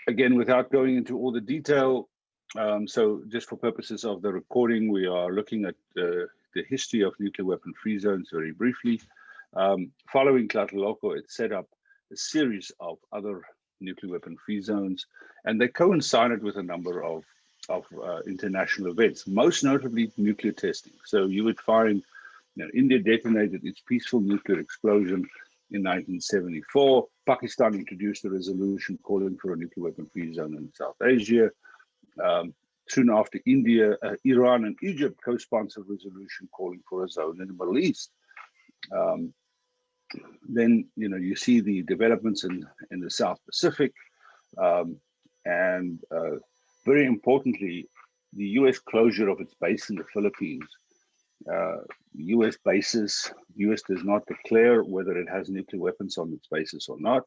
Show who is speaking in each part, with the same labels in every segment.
Speaker 1: Again, without going into all the detail, so just for purposes of the recording, we are looking at the history of nuclear weapon-free zones very briefly. Following Tlatelolco, it set up a series of other nuclear weapon-free zones, and they coincided with a number of international events, most notably nuclear testing. So you would find, India detonated its peaceful nuclear explosion in 1974. Pakistan introduced a resolution calling for a nuclear weapon-free zone in South Asia. Soon after, India, Iran, and Egypt co-sponsored a resolution calling for a zone in the Middle East. Then, you see the developments in the South Pacific, and very importantly, the U.S. closure of its base in the Philippines. U.S. bases, U.S. does not declare whether it has nuclear weapons on its bases or not.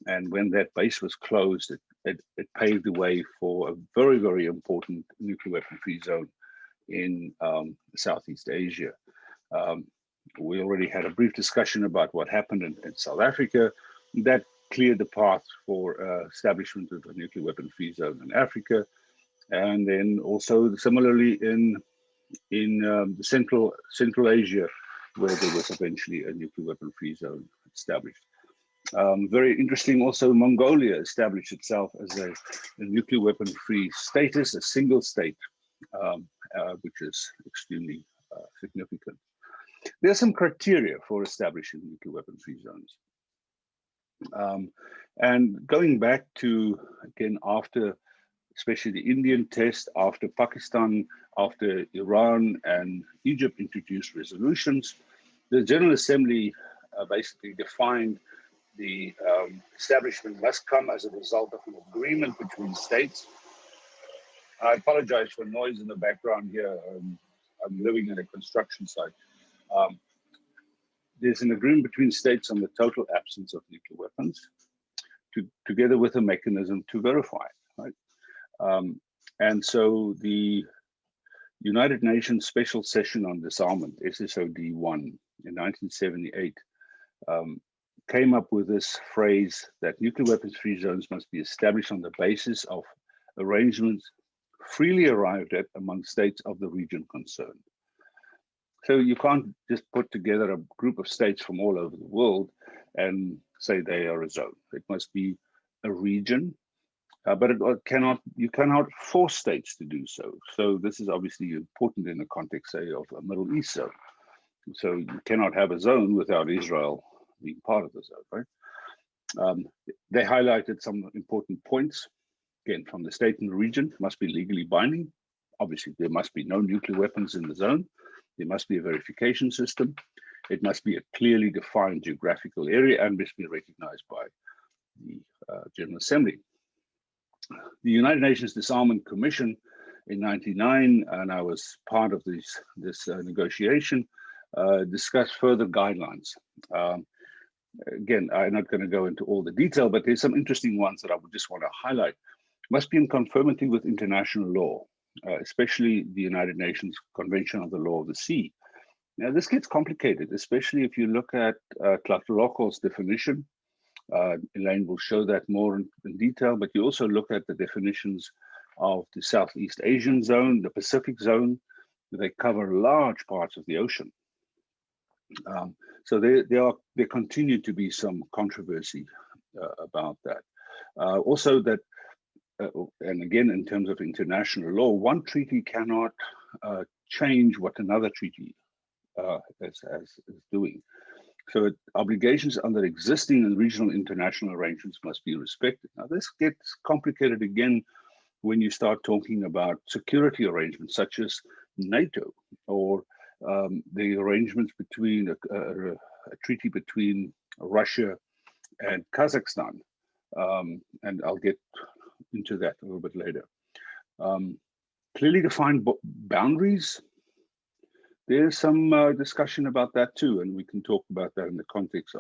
Speaker 1: And when that base was closed, it paved the way for a very, very important nuclear weapon-free zone in Southeast Asia. We already had a brief discussion about what happened in South Africa. That cleared the path for establishment of a nuclear weapon-free zone in Africa. And then also similarly in Central Asia, where there was eventually a nuclear weapon-free zone established. Very interesting also, Mongolia established itself as a nuclear weapon-free status, a single state, which is extremely significant. There are some criteria for establishing nuclear weapon-free zones. And going back to, again, after especially the Indian test, after Pakistan, after Iran and Egypt introduced resolutions, the General Assembly basically defined the establishment must come as a result of an agreement between states. I apologize for noise in the background here. I'm living at a construction site. There's an agreement between states on the total absence of nuclear weapons, together with a mechanism to verify it, right? And so the United Nations Special Session on Disarmament, SSOD1, in 1978, came up with this phrase that nuclear weapons-free zones must be established on the basis of arrangements freely arrived at among states of the region concerned. So you can't just put together a group of states from all over the world and say they are a zone. It must be a region, but you cannot force states to do so. So this is obviously important in the context, say, of a Middle East zone. So you cannot have a zone without Israel being part of the zone, right? They highlighted some important points. Again, from the state and the region, must be legally binding. Obviously, there must be no nuclear weapons in the zone. There must be a verification system. It must be a clearly defined geographical area and must be recognized by the General Assembly. The United Nations Disarmament Commission in '99, and I was part of this negotiation, discussed further guidelines. Again, I'm not going to go into all the detail, but there's some interesting ones that I would just want to highlight. Must be in conformity with international law, especially the United Nations Convention on the Law of the Sea. Now, this gets complicated, especially if you look at Tlatelolco's definition. Alain will show that more in detail, but you also look at the definitions of the Southeast Asian zone, the Pacific zone. They cover large parts of the ocean. So there continue to be some controversy about that. Also that, and again, in terms of international law, one treaty cannot change what another treaty is doing. So obligations under existing and regional international arrangements must be respected. Now this gets complicated again when you start talking about security arrangements such as NATO or the arrangements between a treaty between Russia and Kazakhstan. And I'll get into that a little bit later. Clearly defined boundaries. There's some discussion about that too, and we can talk about that in the context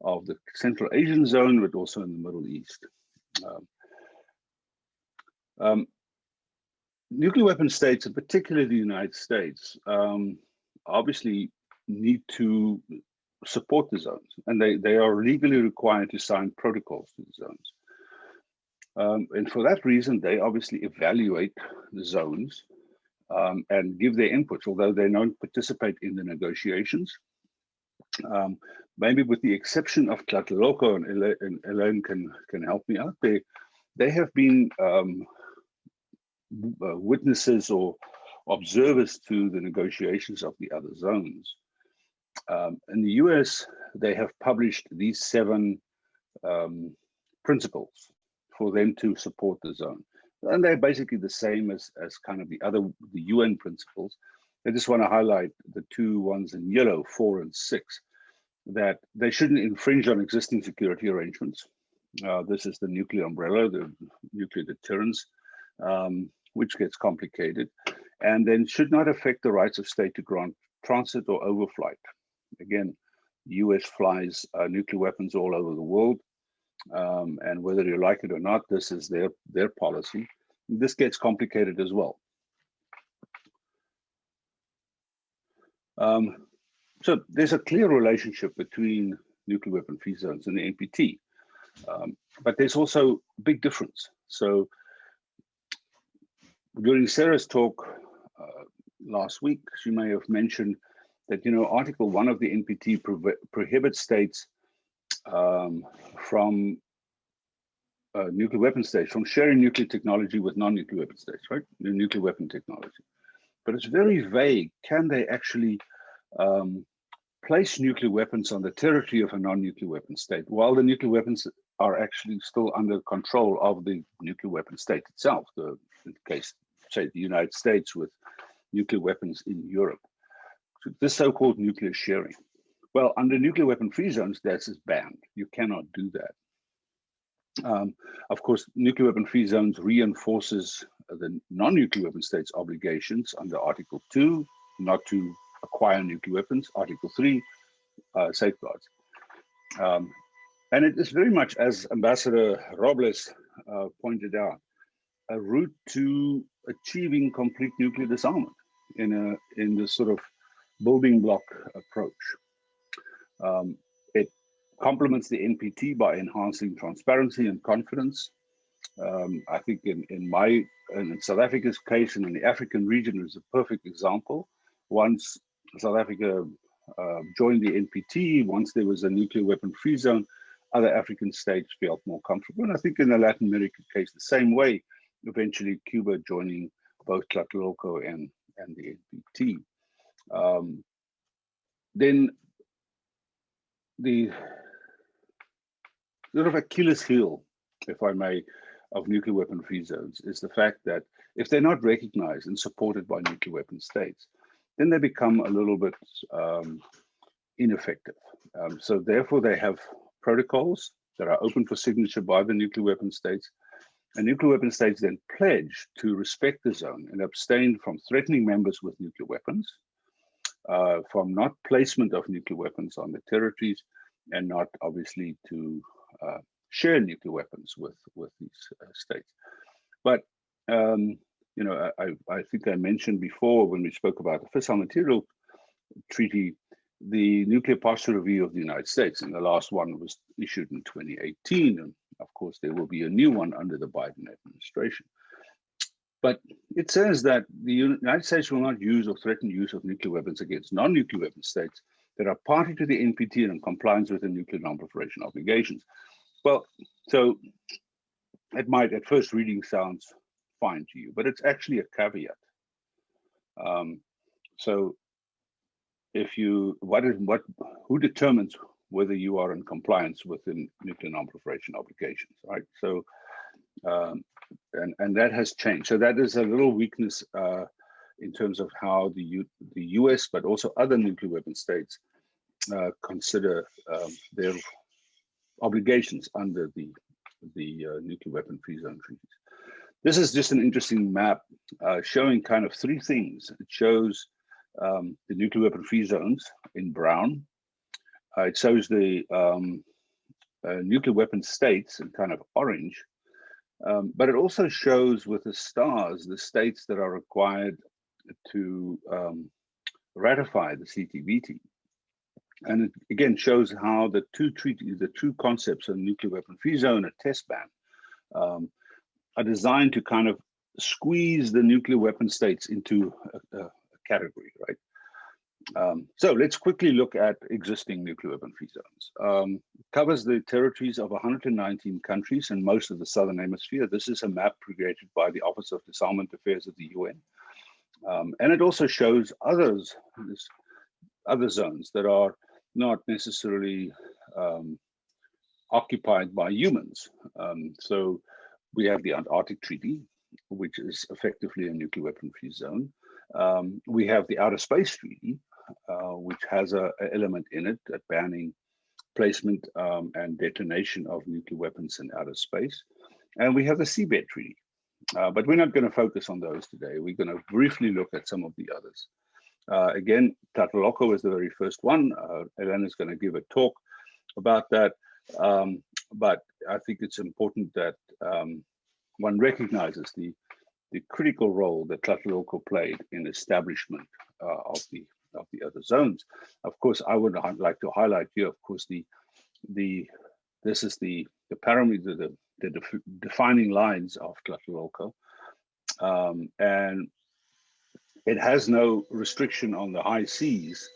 Speaker 1: of the Central Asian zone, but also in the Middle East. Nuclear weapon states, and particularly the United States, obviously need to support the zones, and they are legally required to sign protocols to the zones. And for that reason, they obviously evaluate the zones and give their inputs, although they don't participate in the negotiations. Maybe with the exception of Tlatelolco, and Alain can help me out, they have been witnesses or observers to the negotiations of the other zones. In the US, they have published these 7 principles for them to support the zone. And they're basically the same as kind of the UN principles. I just want to highlight the 2 ones in yellow, 4 and 6, that they shouldn't infringe on existing security arrangements. This is the nuclear umbrella, the nuclear deterrence, which gets complicated, and then should not affect the rights of state to grant transit or overflight. Again, the US flies nuclear weapons all over the world, and whether you like it or not, this is their policy. This gets complicated as well. So there's a clear relationship between nuclear weapon-free zones and the NPT, but there's also a big difference. So during Sarah's talk last week, she may have mentioned that, Article 1 of the NPT prohibits states from nuclear weapon states from sharing nuclear technology with non-nuclear weapon states, right? The nuclear weapon technology. But it's very vague. Can they actually place nuclear weapons on the territory of a non-nuclear weapon state while the nuclear weapons are actually still under control of the nuclear weapon state itself? In the case, say, the United States with nuclear weapons in Europe. So this so-called nuclear sharing. Well, under nuclear weapon-free zones, that is banned. You cannot do that. Of course, nuclear weapon-free zones reinforces the non-nuclear weapon states' obligations under Article 2, not to acquire nuclear weapons, Article 3, safeguards. And it is very much, as Ambassador Robles pointed out, a route to achieving complete nuclear disarmament in this sort of building block approach. It complements the NPT by enhancing transparency and confidence. I think in South Africa's case and in the African region is a perfect example. Once South Africa joined the NPT, once there was a nuclear weapon-free zone, other African states felt more comfortable. And I think in the Latin American case, the same way, eventually Cuba joining both Tlatelolco and the NPT. Then the sort of Achilles heel, if I may, of nuclear weapon-free zones is the fact that if they're not recognized and supported by nuclear weapon states, then they become a little bit ineffective. So therefore, they have protocols that are open for signature by the nuclear weapon states, and nuclear weapon states then pledge to respect the zone and abstain from threatening members with nuclear weapons, from not placement of nuclear weapons on the territories, and not obviously to share nuclear weapons with these states. But I think I mentioned before when we spoke about the Fissile Material Treaty, the nuclear posture review of the United States, and the last one was issued in 2018, and of course there will be a new one under the Biden administration. But it says that the United States will not use or threaten use of nuclear weapons against non-nuclear weapon states that are party to the NPT and in compliance with the nuclear non-proliferation obligations. Well, so it might at first reading sounds fine to you, but it's actually a caveat. So if you, who determines whether you are in compliance with the nuclear non-proliferation obligations, right? So, and that has changed. So that is a little weakness in terms of how the US, but also other nuclear weapon states consider their obligations under the nuclear weapon-free zone treaties. This is just an interesting map showing kind of three things. It shows the nuclear weapon-free zones in brown. It shows the nuclear weapon states in kind of orange. But it also shows with the stars the states that are required to ratify the CTBT. And it again shows how the two treaties, the two concepts of nuclear weapon-free zone, a test ban, are designed to kind of squeeze the nuclear weapon states into a category, right? So let's quickly look at existing nuclear weapon-free zones. Covers the territories of 119 countries and most of the Southern Hemisphere. This is a map created by the Office of Disarmament Affairs of the UN. And it also shows other zones that are not necessarily occupied by humans. So we have the Antarctic Treaty, which is effectively a nuclear weapon-free zone. We have the Outer Space Treaty, which has an element in it that banning placement and detonation of nuclear weapons in outer space. And we have the Seabed Treaty. But we're not going to focus on those today. We're going to briefly look at some of the others. Again, Tlatelolco is the very first one. Alain is going to give a talk about that. But I think it's important that one recognizes the critical role that Tlatelolco played in establishment of the other zones. Of course, I would like to highlight here, of course, this is the parameter, the defining lines of Tlatelolco, and it has no restriction on the high seas,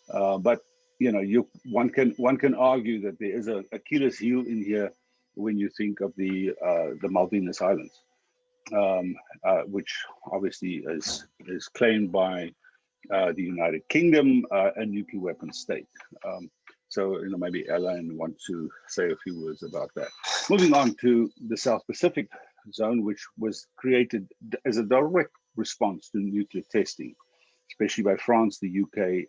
Speaker 1: but you know, one can argue that there is an Achilles heel in here when you think of the Malvinas Islands, which obviously is claimed by the United Kingdom, a nuclear weapon state. So, you know, maybe Alain wants to say a few words about that. Moving on to the South Pacific zone, which was created as a direct response to nuclear testing, especially by France, the UK,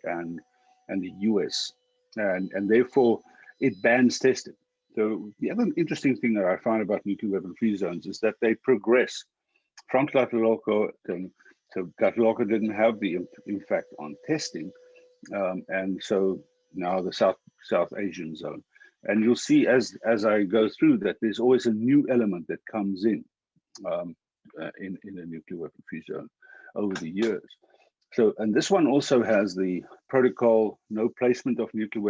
Speaker 1: and the US, and therefore it bans testing. So the other interesting thing that I find about nuclear weapon-free zones is that they progress from Tlatelolco to Tlatelolco didn't have the impact on testing, and so now the South Asian zone. And you'll see as I go through that there's always a new element that comes in a nuclear weapon-free zone over the years. So, and this one also has the protocol, no placement of nuclear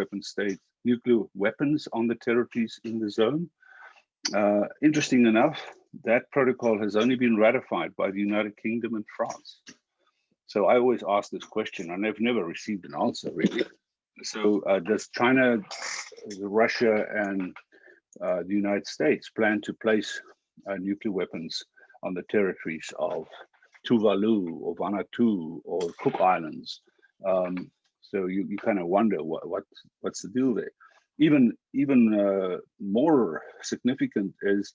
Speaker 1: weapons on the territories in the zone. Interesting enough, that protocol has only been ratified by the United Kingdom and France. So I always ask this question, and I've never received an answer really. So does China, Russia, and the United States plan to place nuclear weapons on the territories of Tuvalu or Vanuatu or Cook Islands? So you kind of wonder what's the deal there. Even more significant is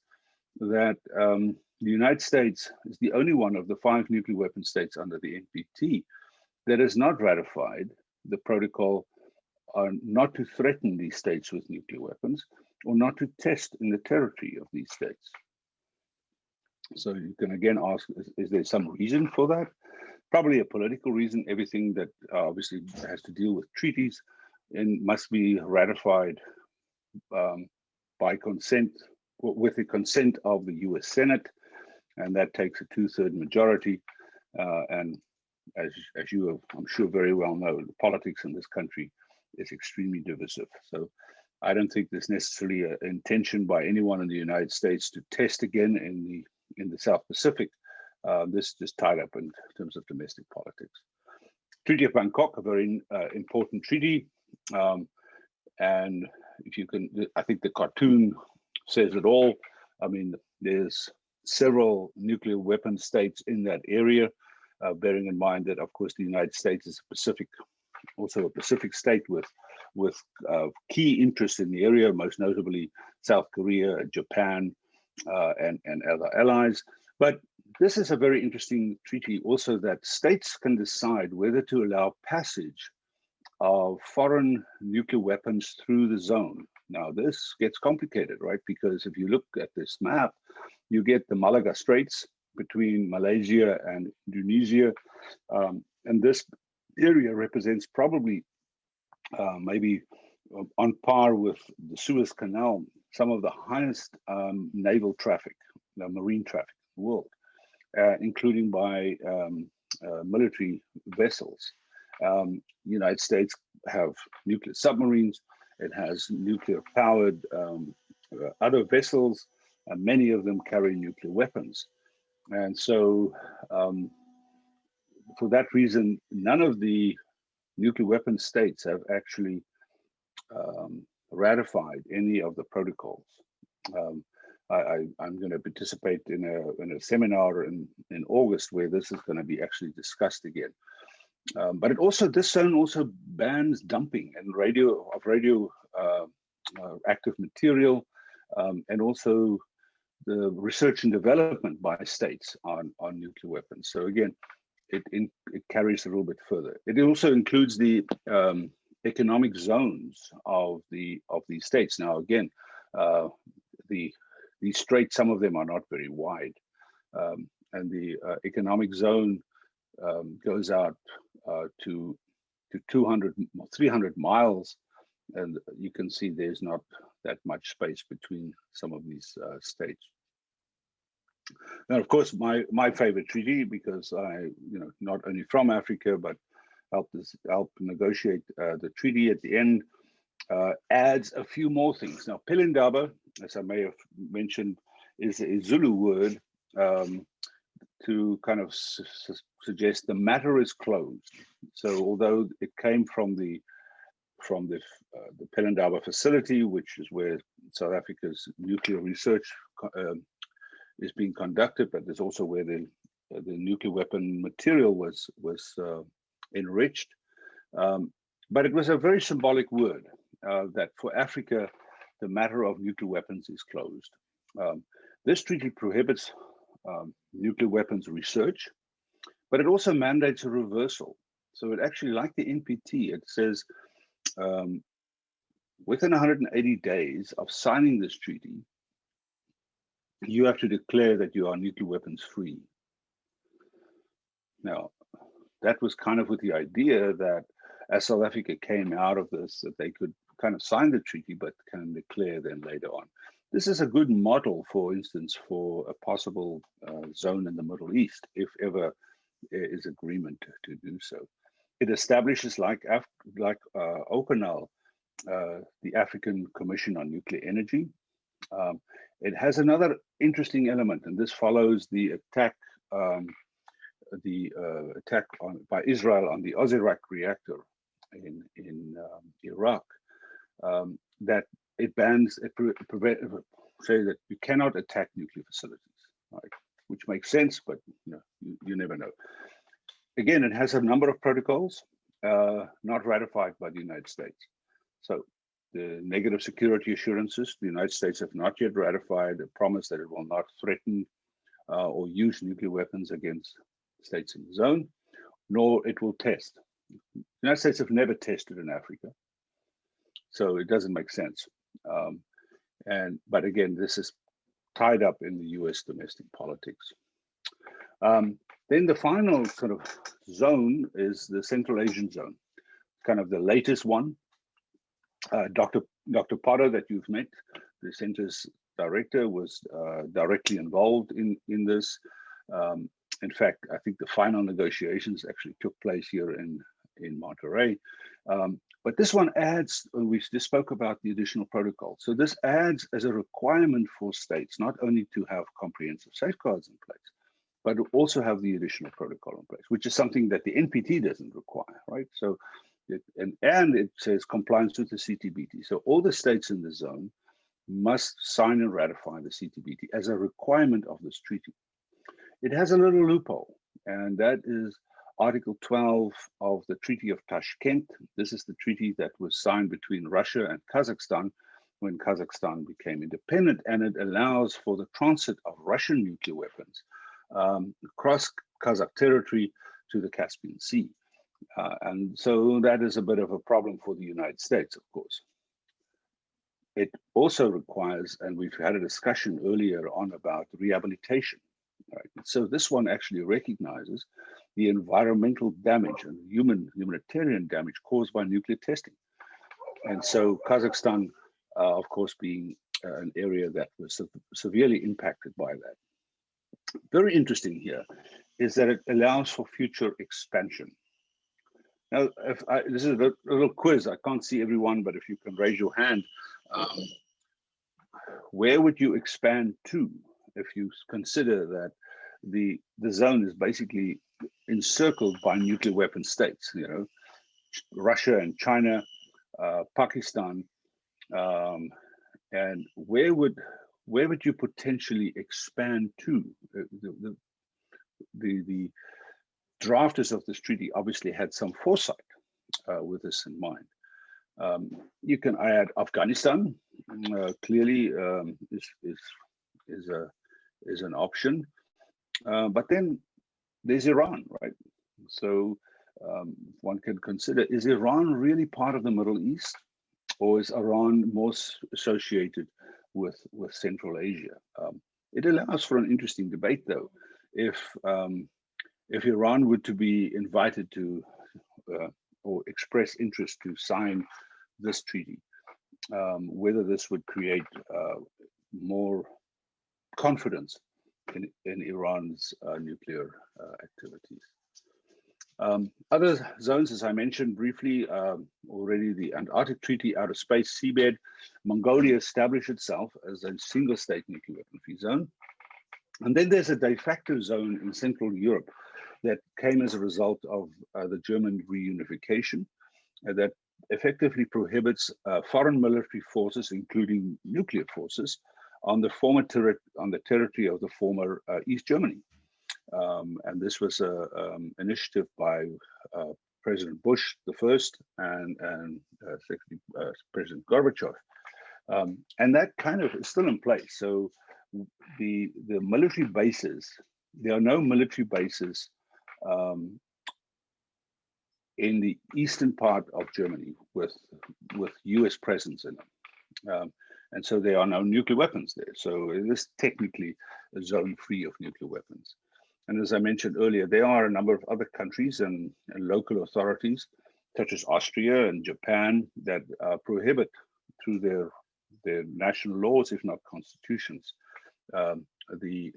Speaker 1: that the United States is the only one of the 5 nuclear weapon states under the NPT that has not ratified the protocol not to threaten these states with nuclear weapons or not to test in the territory of these states. So you can again ask, is there some reason for that? Probably a political reason. Everything that obviously has to deal with treaties and must be ratified by consent, with the consent of the US Senate, and that takes a 2/3 majority. And as you have, I'm sure, very well know, the politics in this country is extremely divisive. So I don't think there's necessarily an intention by anyone in the United States to test again in the South Pacific. This is just tied up in terms of domestic politics. Treaty of Bangkok, a very important treaty. And if you can, I think the cartoon says it all. I mean, there's several nuclear weapon states in that area, bearing in mind that, of course, the United States is also a Pacific state with key interests in the area, most notably South Korea, Japan, and other allies. But this is a very interesting treaty also, that states can decide whether to allow passage of foreign nuclear weapons through the zone. Now, this gets complicated, right? Because if you look at this map, you get the Malacca Straits between Malaysia and Indonesia. And this area represents probably maybe on par with the Suez Canal, some of the highest naval traffic, marine traffic in the world, including by military vessels. United States have nuclear submarines. It has nuclear powered other vessels, many of them carry nuclear weapons. And so for that reason, none of the nuclear weapon states have actually ratified any of the protocols. I'm going to participate in a seminar in August where this is going to be actually discussed again. But this zone also bans dumping and radioactive material, and also the research and development by states on nuclear weapons. So again, it carries a little bit further. It also includes the economic zones of these states. Now again, these straits, some of them are not very wide, and the economic zone goes out to 200, 300 miles, and you can see there's not that much space between some of these states. Now, of course, my favorite treaty, because I, not only from Africa, but helped negotiate the treaty at the end, adds a few more things. Now, Pelindaba, as I may have mentioned, is a Zulu word to kind of suggest the matter is closed. So, although it came from the Pelindaba facility, which is where South Africa's nuclear research is being conducted, but there's also where the nuclear weapon material was enriched. But it was a very symbolic word that for Africa, the matter of nuclear weapons is closed. This treaty prohibits nuclear weapons research, but it also mandates a reversal. So it actually, like the NPT, it says within 180 days of signing this treaty, you have to declare that you are nuclear weapons free. Now, that was kind of with the idea that as South Africa came out of this, that they could kind of sign the treaty, but can declare then later on. This is a good model, for instance, for a possible zone in the Middle East, if ever there is agreement to do so. It establishes, like OPANAL, the African Commission on Nuclear Energy. It has another interesting element, and this follows the attack by Israel on the Osirak reactor in Iraq, that it bans, say that you cannot attack nuclear facilities, right? Which makes sense, but you never know. Again, it has a number of protocols not ratified by the United States. So the negative security assurances, the United States have not yet ratified a promise that it will not threaten or use nuclear weapons against states in the zone, nor it will test. The United States have never tested in Africa, so it doesn't make sense. But again, this is tied up in the US domestic politics. Then the final sort of zone is the Central Asian zone, kind of the latest one. Dr. Potter, that you've met, the center's director, was directly involved in this. In fact, I think the final negotiations actually took place here in Monterey. But this one adds, we just spoke about the additional protocol. So this adds as a requirement for states, not only to have comprehensive safeguards in place, but also have the additional protocol in place, which is something that the NPT doesn't require, right? So, and it says compliance with the CTBT. So all the states in the zone must sign and ratify the CTBT as a requirement of this treaty. It has a little loophole, and that is Article 12 of the Treaty of Tashkent. This is the treaty that was signed between Russia and Kazakhstan when Kazakhstan became independent, and it allows for the transit of Russian nuclear weapons across Kazakh territory to the Caspian Sea. And so that is a bit of a problem for the United States, of course. It also requires, and we've had a discussion earlier on about rehabilitation. Right. So this one actually recognizes the environmental damage and humanitarian damage caused by nuclear testing. And so Kazakhstan, of course, being an area that was severely impacted by that. Very interesting here is that it allows for future expansion. Now, this is a little quiz. I can't see everyone, but if you can raise your hand, where would you expand to if you consider that the zone is basically encircled by nuclear weapon states, you know, Russia and China, Pakistan, and where would you potentially expand to? The drafters of this treaty obviously had some foresight with this in mind. You can add Afghanistan, clearly is an option, but then there's Iran, right? So one can consider, is Iran really part of the Middle East, or is Iran more associated with Central Asia? It allows for an interesting debate, though. If Iran were to be invited to or express interest to sign this treaty, whether this would create more confidence in Iran's nuclear activities. Other zones, as I mentioned briefly already, the Antarctic Treaty Outer Space Seabed. Mongolia established itself as a single-state nuclear weapon-free zone. And then there's a de facto zone in Central Europe that came as a result of the German reunification that effectively prohibits foreign military forces, including nuclear forces, on the territory of the former East Germany. And this was an initiative by President Bush the first and secondly President Gorbachev, and that kind of is still in place. So the military bases, there are no military bases in the eastern part of Germany with U.S. presence in them. And so there are no nuclear weapons there. So it is technically a zone free of nuclear weapons. And as I mentioned earlier, there are a number of other countries and local authorities, such as Austria and Japan, that prohibit through their national laws, if not constitutions, the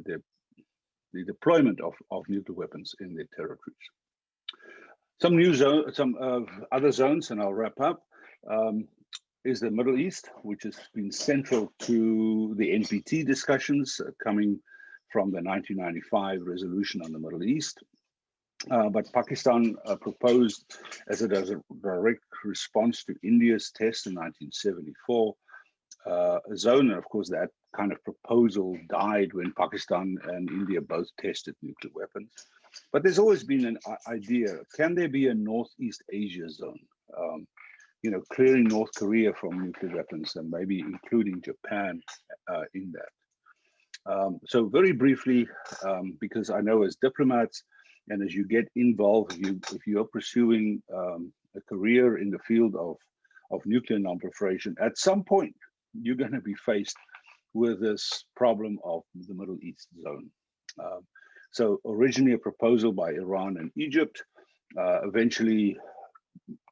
Speaker 1: deployment of nuclear weapons in their territories. Some other zones, and I'll wrap up, is the Middle East, which has been central to the NPT discussions coming from the 1995 resolution on the Middle East. But Pakistan proposed, as a direct response to India's test in 1974, a zone, and of course that kind of proposal died when Pakistan and India both tested nuclear weapons. But there's always been an idea, can there be a Northeast Asia zone? You know, clearing North Korea from nuclear weapons and maybe including Japan in that. So very briefly, because I know as diplomats and as you get involved, if you are pursuing a career in the field of nuclear non-proliferation, at some point you're going to be faced with this problem of the Middle East zone. So originally a proposal by Iran and Egypt, eventually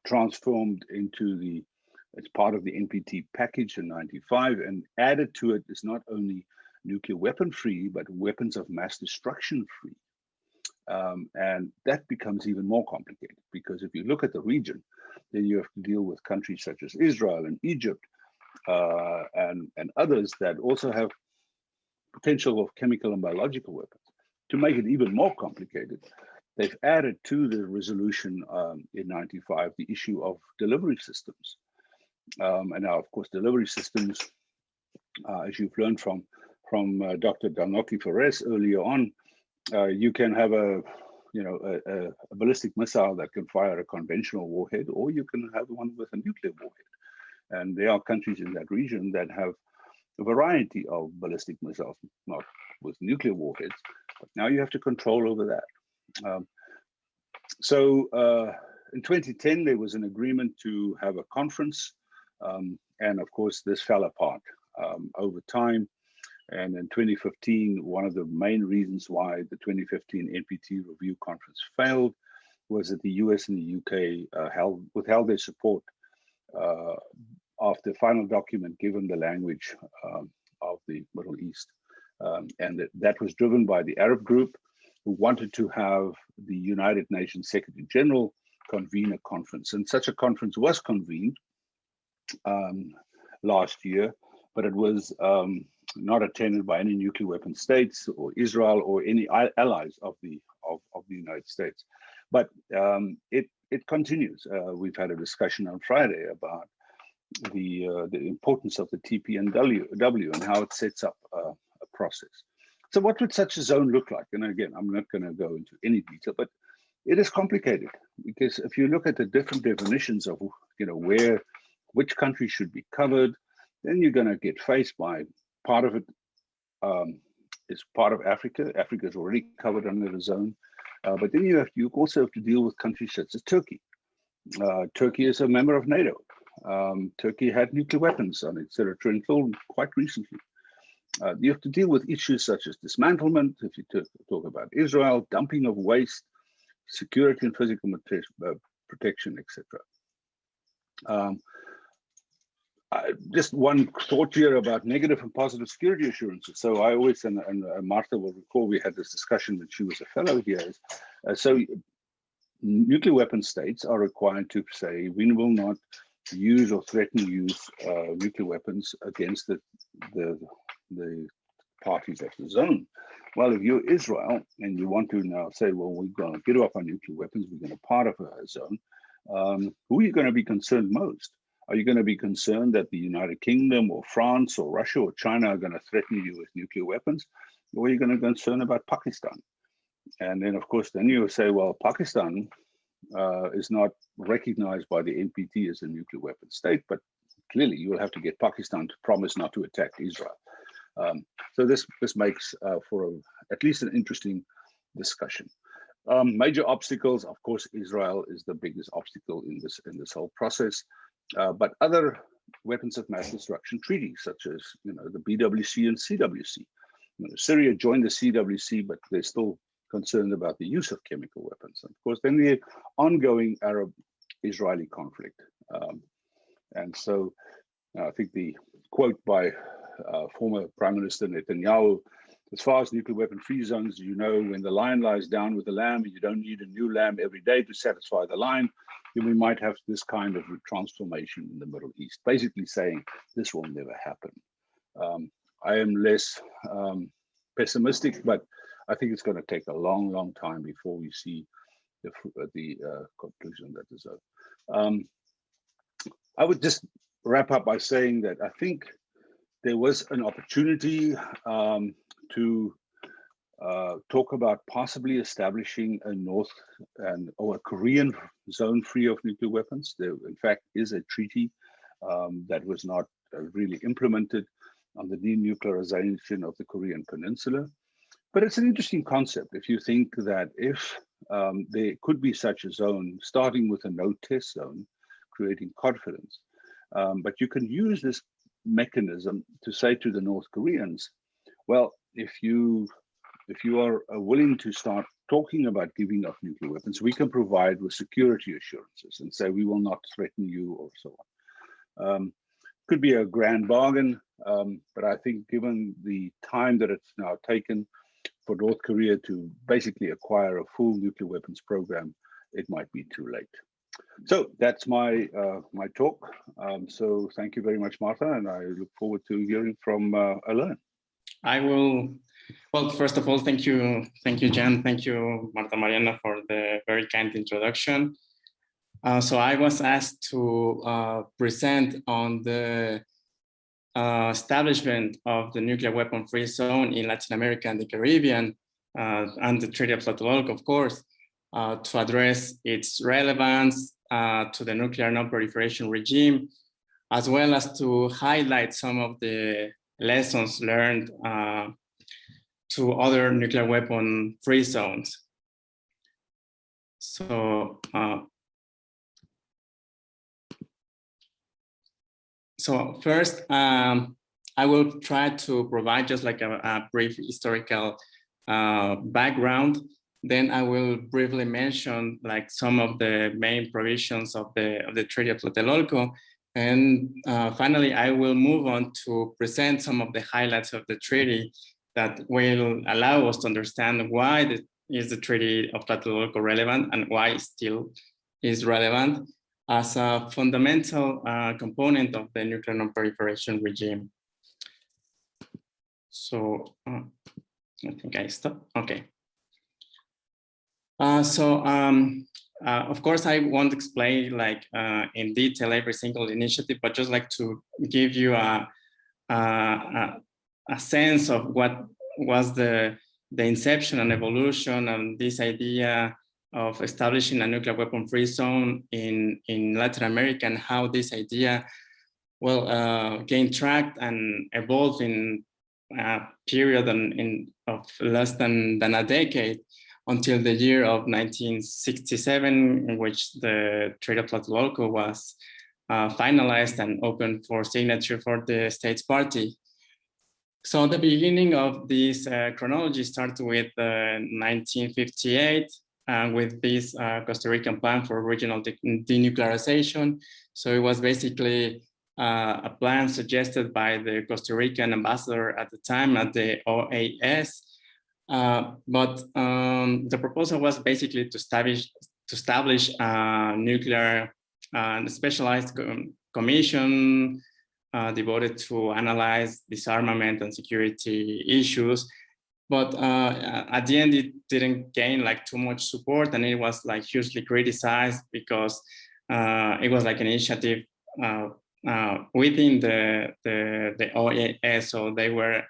Speaker 1: transformed into it's part of the NPT package in '95, and added to it is not only nuclear weapon free, but weapons of mass destruction free. And that becomes even more complicated, because if you look at the region, then you have to deal with countries such as Israel and Egypt and others that also have potential of chemical and biological weapons. To make it even more complicated, they've added to the resolution in '95 the issue of delivery systems. And now, of course, delivery systems, as you've learned from Dr. Dalnoki Ferez earlier on, you can have a ballistic missile that can fire a conventional warhead, or you can have one with a nuclear warhead. And there are countries in that region that have a variety of ballistic missiles, not with nuclear warheads, but now you have to control over that. So in 2010, there was an agreement to have a conference, and of course, this fell apart over time. And in 2015, one of the main reasons why the 2015 NPT review conference failed was that the US and the UK withheld their support of the final document, given the language of the Middle East. And that was driven by the Arab group, who wanted to have the United Nations Secretary General convene a conference. And such a conference was convened last year, but it was not attended by any nuclear weapon states or Israel or any allies of the United States. But it continues. We've had a discussion on Friday about the importance of the TPNW and how it sets up a process. So what would such a zone look like? And again, I'm not going to go into any detail, but it is complicated, because if you look at the different definitions of which country should be covered, then you're going to get faced by part of it is part of Africa. Africa is already covered under the zone, but then you also have to deal with countries such as Turkey. Turkey is a member of NATO. Turkey had nuclear weapons on its territory until quite recently. You have to deal with issues such as dismantlement, if you talk about Israel, dumping of waste, security and physical protection, etc. Just one thought here about negative and positive security assurances. So I always, and Martha will recall, we had this discussion when she was a fellow here. So nuclear weapon states are required to say, we will not use or threaten to use nuclear weapons against the parties of the zone. Well, if you're Israel and you want to now say, well, we're going to get off our nuclear weapons, we're going to part of a zone, who are you going to be concerned most? Are you going to be concerned that the United Kingdom or France or Russia or China are going to threaten you with nuclear weapons? Or are you going to be concerned about Pakistan? And then, of course, then you say, well, Pakistan is not recognized by the NPT as a nuclear weapon state, but clearly you will have to get Pakistan to promise not to attack Israel. So this makes for at least an interesting discussion. Major obstacles, of course, Israel is the biggest obstacle in this whole process. But other weapons of mass destruction treaties, such as the BWC and CWC. Syria joined the CWC, but they're still concerned about the use of chemical weapons. And of course, then the ongoing Arab-Israeli conflict. And so I think the quote by former Prime Minister Netanyahu, as far as nuclear weapon-free zones, when the lion lies down with the lamb, you don't need a new lamb every day to satisfy the lion, then we might have this kind of transformation in the Middle East, basically saying this will never happen. I am less pessimistic, but I think it's going to take a long, long time before we see the conclusion that is over. I would just wrap up by saying that I think there was an opportunity to talk about possibly establishing a North or a Korean zone free of nuclear weapons. There, in fact, is a treaty that was not really implemented on the denuclearization of the Korean Peninsula. But it's an interesting concept if you think that if there could be such a zone, starting with a no-test zone, creating confidence. But you can use this mechanism to say to the North Koreans, well, if you are willing to start talking about giving up nuclear weapons, we can provide with security assurances and say we will not threaten you or so on. Could be a grand bargain, but I think given the time that it's now taken for North Korea to basically acquire a full nuclear weapons program, it might be too late. So that's my my talk. So thank you very much, Martha, and I look forward to hearing from Alain.
Speaker 2: I will. Well, first of all, thank you, Jan. Thank you, Marta Mariana, for the very kind introduction. So I was asked to present on the establishment of the nuclear weapon-free zone in Latin America and the Caribbean, and the Treaty of Tlatelolco, of course, to address its relevance to the nuclear non-proliferation regime, as well as to highlight some of the lessons learned to other nuclear weapon-free zones. So, first, I will try to provide just like a brief historical background. Then I will briefly mention like some of the main provisions of the Treaty of Tlatelolco. And finally, I will move on to present some of the highlights of the treaty that will allow us to understand why is the Treaty of Tlatelolco relevant and why it still is relevant as a fundamental component of the nuclear non-proliferation regime. I think I stopped. Okay. Of course, I won't explain like in detail every single initiative, but just like to give you a sense of what was the inception and evolution of this idea of establishing a nuclear weapon-free zone in Latin America, and how this idea gained track and evolved in a period of less than a decade, until the year of 1967, in which the Treaty of Tlatelolco was finalized and opened for signature for the States Party. So the beginning of this chronology started with 1958 with this Costa Rican plan for regional denuclearization. So it was basically a plan suggested by the Costa Rican ambassador at the time at the OAS. But the proposal was basically to establish a nuclear specialized commission devoted to analyze disarmament and security issues. But at the end, it didn't gain like too much support, and it was like hugely criticized because it was like an initiative within the OAS. So they were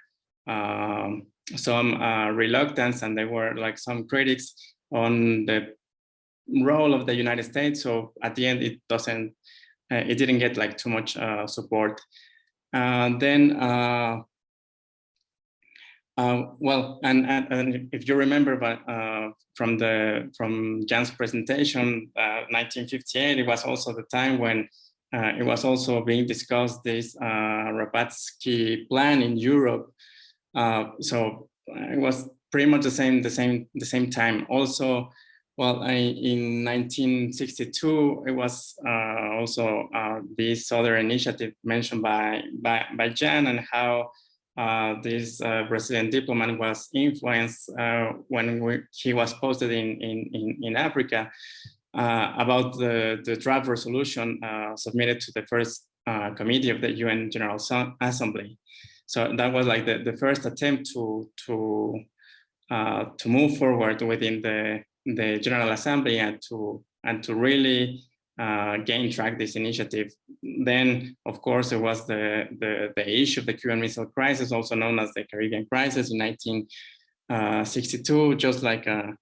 Speaker 2: some reluctance, and there were like some critics on the role of the United States. So at the end, it didn't get like too much support. Then if you remember, from Jan's presentation, 1958, it was also the time when it was also being discussed this Rapatsky plan in Europe. So it was pretty much the same time. Also, in 1962, it was also this other initiative mentioned by Jan, and how this Brazilian diplomat was influenced when he was posted in Africa about the draft resolution submitted to the first committee of the UN General Assembly. So that was like the first attempt to move forward within the General Assembly and to really gain track this initiative. Then, of course, there was the issue of the Cuban Missile Crisis, also known as the Caribbean Crisis, in 1962. Just like a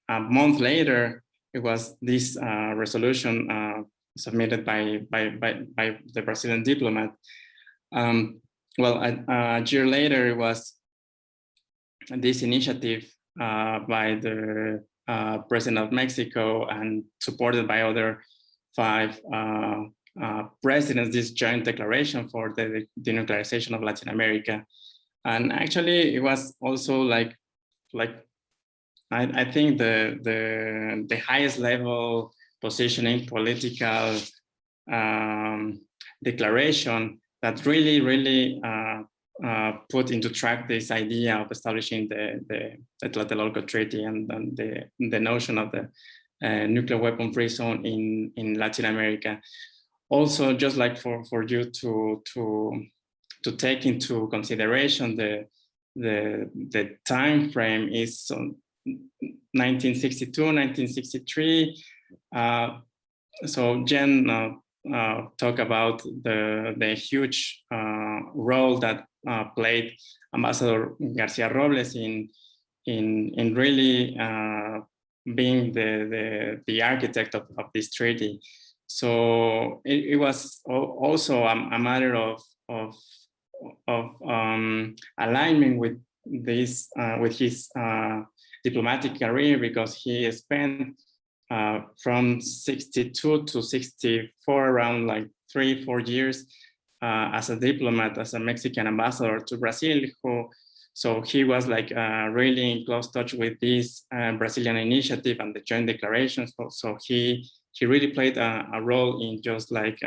Speaker 2: month later, it was this resolution submitted by the Brazilian diplomat. A year later, it was this initiative by the President of Mexico and supported by other 5 presidents, this joint declaration for the denuclearization of Latin America. And actually, it was also like I think the highest level positioning political declaration that really put into track this idea of establishing the Tlatelolco Treaty and the notion of the nuclear weapon-free zone in Latin America. Also, just like for you to take into consideration the time frame is 1962, 1963. So Jen talk about the huge role that played Ambassador Garcia Robles in really being the architect of this treaty. So it was also a matter of alignment with this with his diplomatic career, because he spent from 62 to 64, around like 3-4 years as a diplomat, as a Mexican ambassador to Brazil. So he was like really in close touch with this Brazilian initiative and the joint declarations. So he really played a role in just like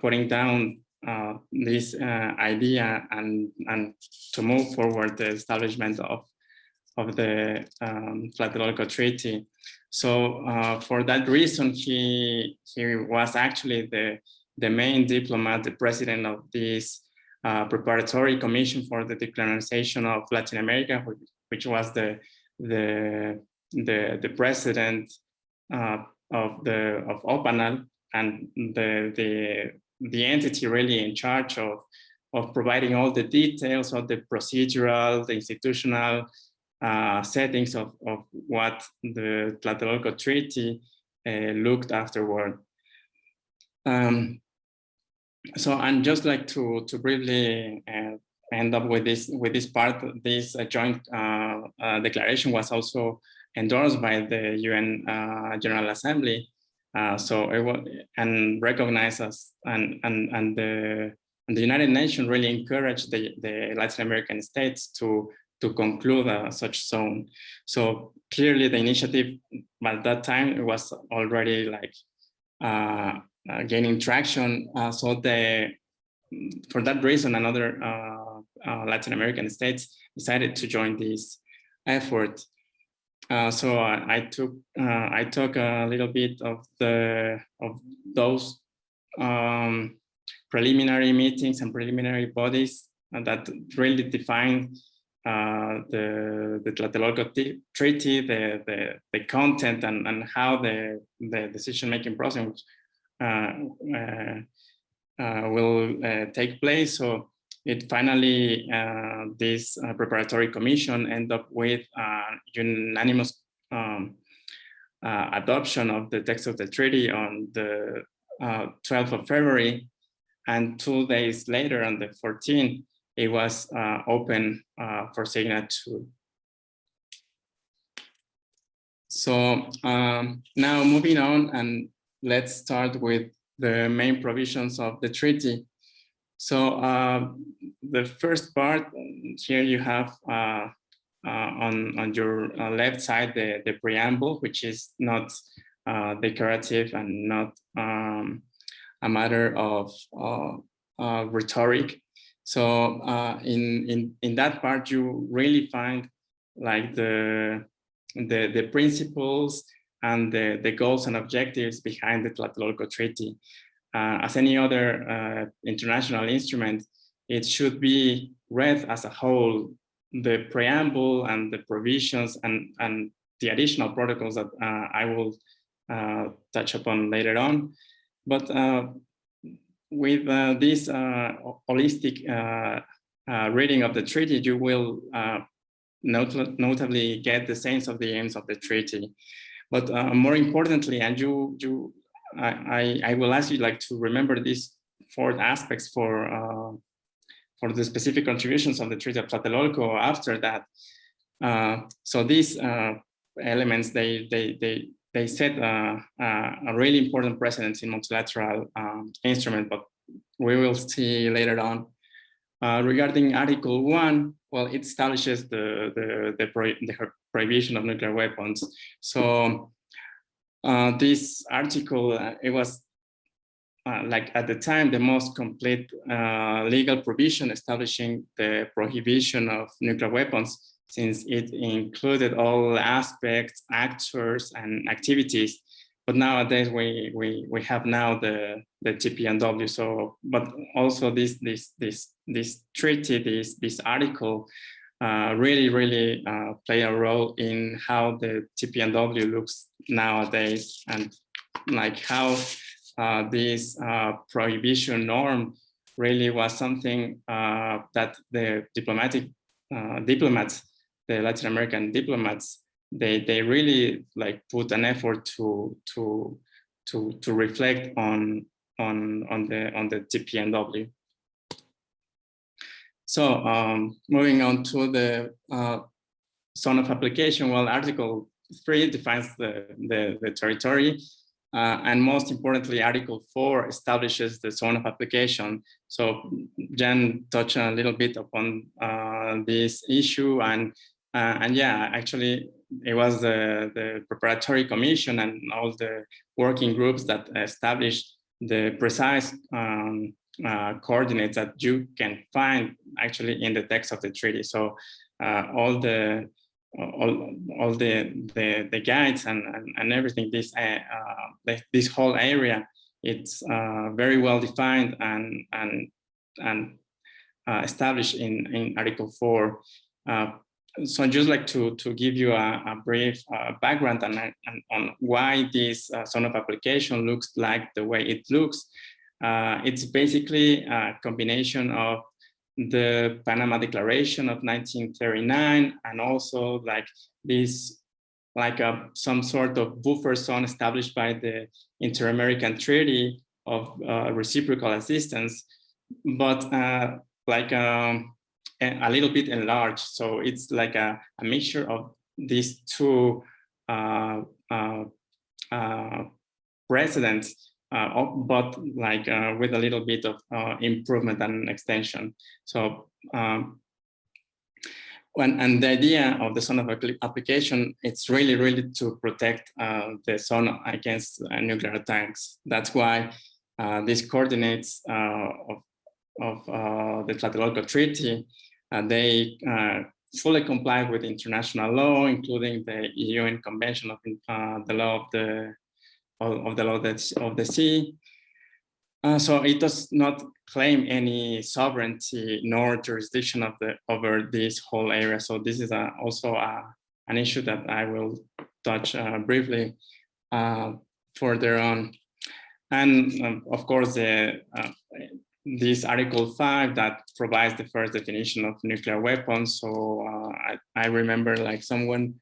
Speaker 2: putting down this idea and to move forward the establishment of the Tlatelolco Treaty. So for that reason, he was actually the main diplomat, the president of this preparatory commission for the decolonization of Latin America, which was the president of OPANAL, and the entity really in charge of providing all the details of the procedural, the institutional settings of what the Tlatelolco Treaty looked afterward. So I'd just like to briefly end up with this part. This joint declaration was also endorsed by the UN General Assembly. So it was and recognized us, and the United Nations really encouraged the Latin American states to conclude such zone. So clearly the initiative at that time, it was already like gaining traction. So for that reason, another Latin American states decided to join this effort. So I took a little bit of those preliminary meetings and preliminary bodies that really defined the Tlatelolco Treaty, the content, and how the decision-making process will take place. So it finally, this preparatory commission ended up with unanimous adoption of the text of the treaty on the 12th of February. And 2 days later, on the 14th, it was open for signature. So now moving on, and let's start with the main provisions of the treaty. So the first part, here you have on your left side the preamble, which is not declarative and not a matter of rhetoric. So in that part, you really find like the principles and the goals and objectives behind the Tlatelolco Treaty. As any other international instrument, it should be read as a whole. The preamble and the provisions and the additional protocols that I will touch upon later on. But with this holistic reading of the treaty, you will notably get the sense of the aims of the treaty. But more importantly, and I will ask you like to remember these 4 aspects for the specific contributions of the Treaty of Tlatelolco after that. So these elements, they set a really important precedence in multilateral instrument, but we will see later on. Regarding Article 1, well, it establishes the prohibition of nuclear weapons. So this article, it was like at the time, the most complete legal provision establishing the prohibition of nuclear weapons, since it included all aspects, actors, and activities. But nowadays we have now the TPNW. So, but also this treaty, this article, really play a role in how the TPNW looks nowadays, and like how this prohibition norm really was something that the diplomats, the Latin American diplomats, they really like put an effort to reflect on the TPNW. So moving on to the zone of application, well, Article 3 defines the territory, and most importantly, Article 4 establishes the zone of application. So Jan touched a little bit upon this issue, and yeah, actually, it was the preparatory commission and all the working groups that established the precise coordinates that you can find actually in the text of the treaty. So all the guides and everything, this whole area, it's very well defined, and established in Article 4. So I'd just like to give you a brief background on why this zone of application looks like the way it looks. It's basically a combination of the Panama Declaration of 1939 and also like this, like some sort of buffer zone established by the Inter-American Treaty of Reciprocal Assistance, but like a little bit enlarged. So it's like a mixture of these two precedents, but like with a little bit of improvement and extension. So and the idea of the zone of application, it's really to protect the zone against nuclear attacks. That's why these coordinates of the Tlatelolco Treaty, they fully comply with international law, including the UN Convention of the Law of the Sea. So it does not claim any sovereignty nor jurisdiction over this whole area. So this is also an issue that I will touch briefly further on. And of course, this Article 5 that provides the first definition of nuclear weapons. So I remember like someone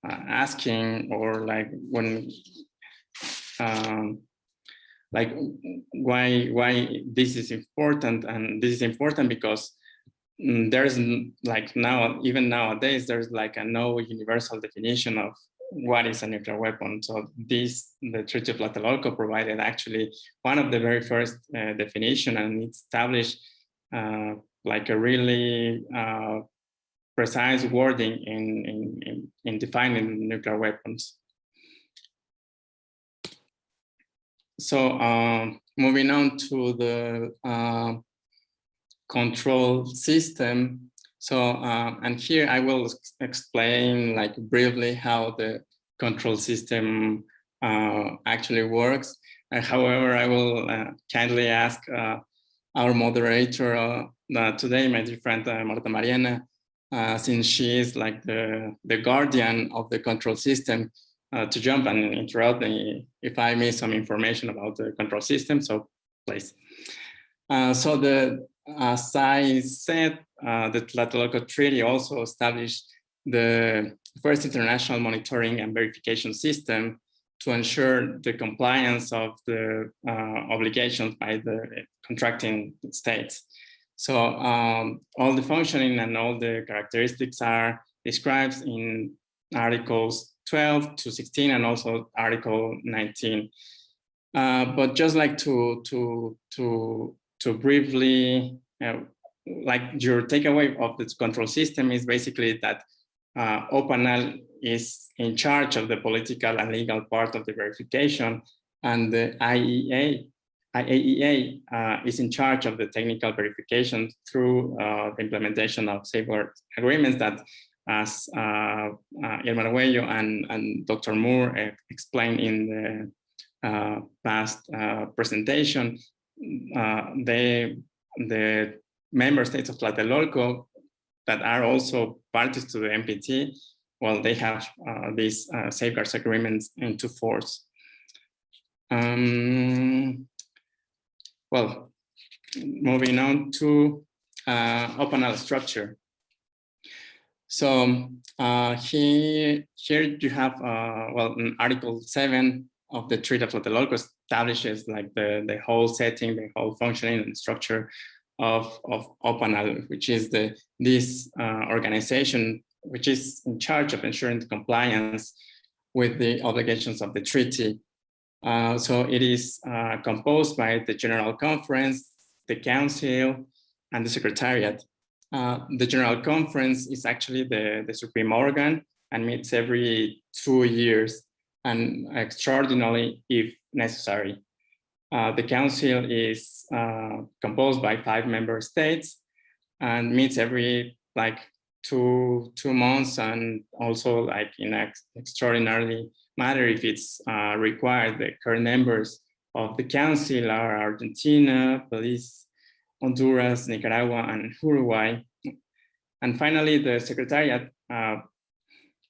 Speaker 2: asking, or like when like why this is important, and this is important because there's like even nowadays there's like no universal definition of what is a nuclear weapon. So the Treaty of Tlatelolco provided actually one of the very first definition, and it established like a really precise wording in defining nuclear weapons. So moving on to the control system. So, and here I will explain like briefly how the control system actually works. However, I will kindly ask our moderator today, my dear friend Mariana, since she is like the guardian of the control system, to jump and interrupt me if I miss some information about the control system. So please. So as I said, the Tlatelolco Treaty also established the first international monitoring and verification system to ensure the compliance of the obligations by the contracting states. So all the functioning and all the characteristics are described in Articles 12 to 16 and also Article 19. But just like to briefly, like your takeaway of this control system is basically that OPANAL is in charge of the political and legal part of the verification, and the IAEA is in charge of the technical verification through the implementation of safeguard agreements that, as Irma Arguello and Dr. Moore explained in the past presentation, the member states of Tlatelolco that are also parties to the NPT, well, they have these safeguards agreements into force. Well, moving on to OPANAL structure. So here you have, well, in Article 7 of the Treaty of Tlatelolco establishes like the whole setting, the whole functioning and structure of OPANAL, which is this organization which is in charge of ensuring the compliance with the obligations of the treaty. So it is composed by the General Conference, the Council, and the Secretariat. The General Conference is actually the supreme organ and meets every 2 years and extraordinarily if necessary. The Council is composed by 5 member states and meets every like two months, and also like in an extraordinary matter if it's required. The current members the Council are Argentina, Belize, Honduras, Nicaragua, and Uruguay. And finally, the Secretariat,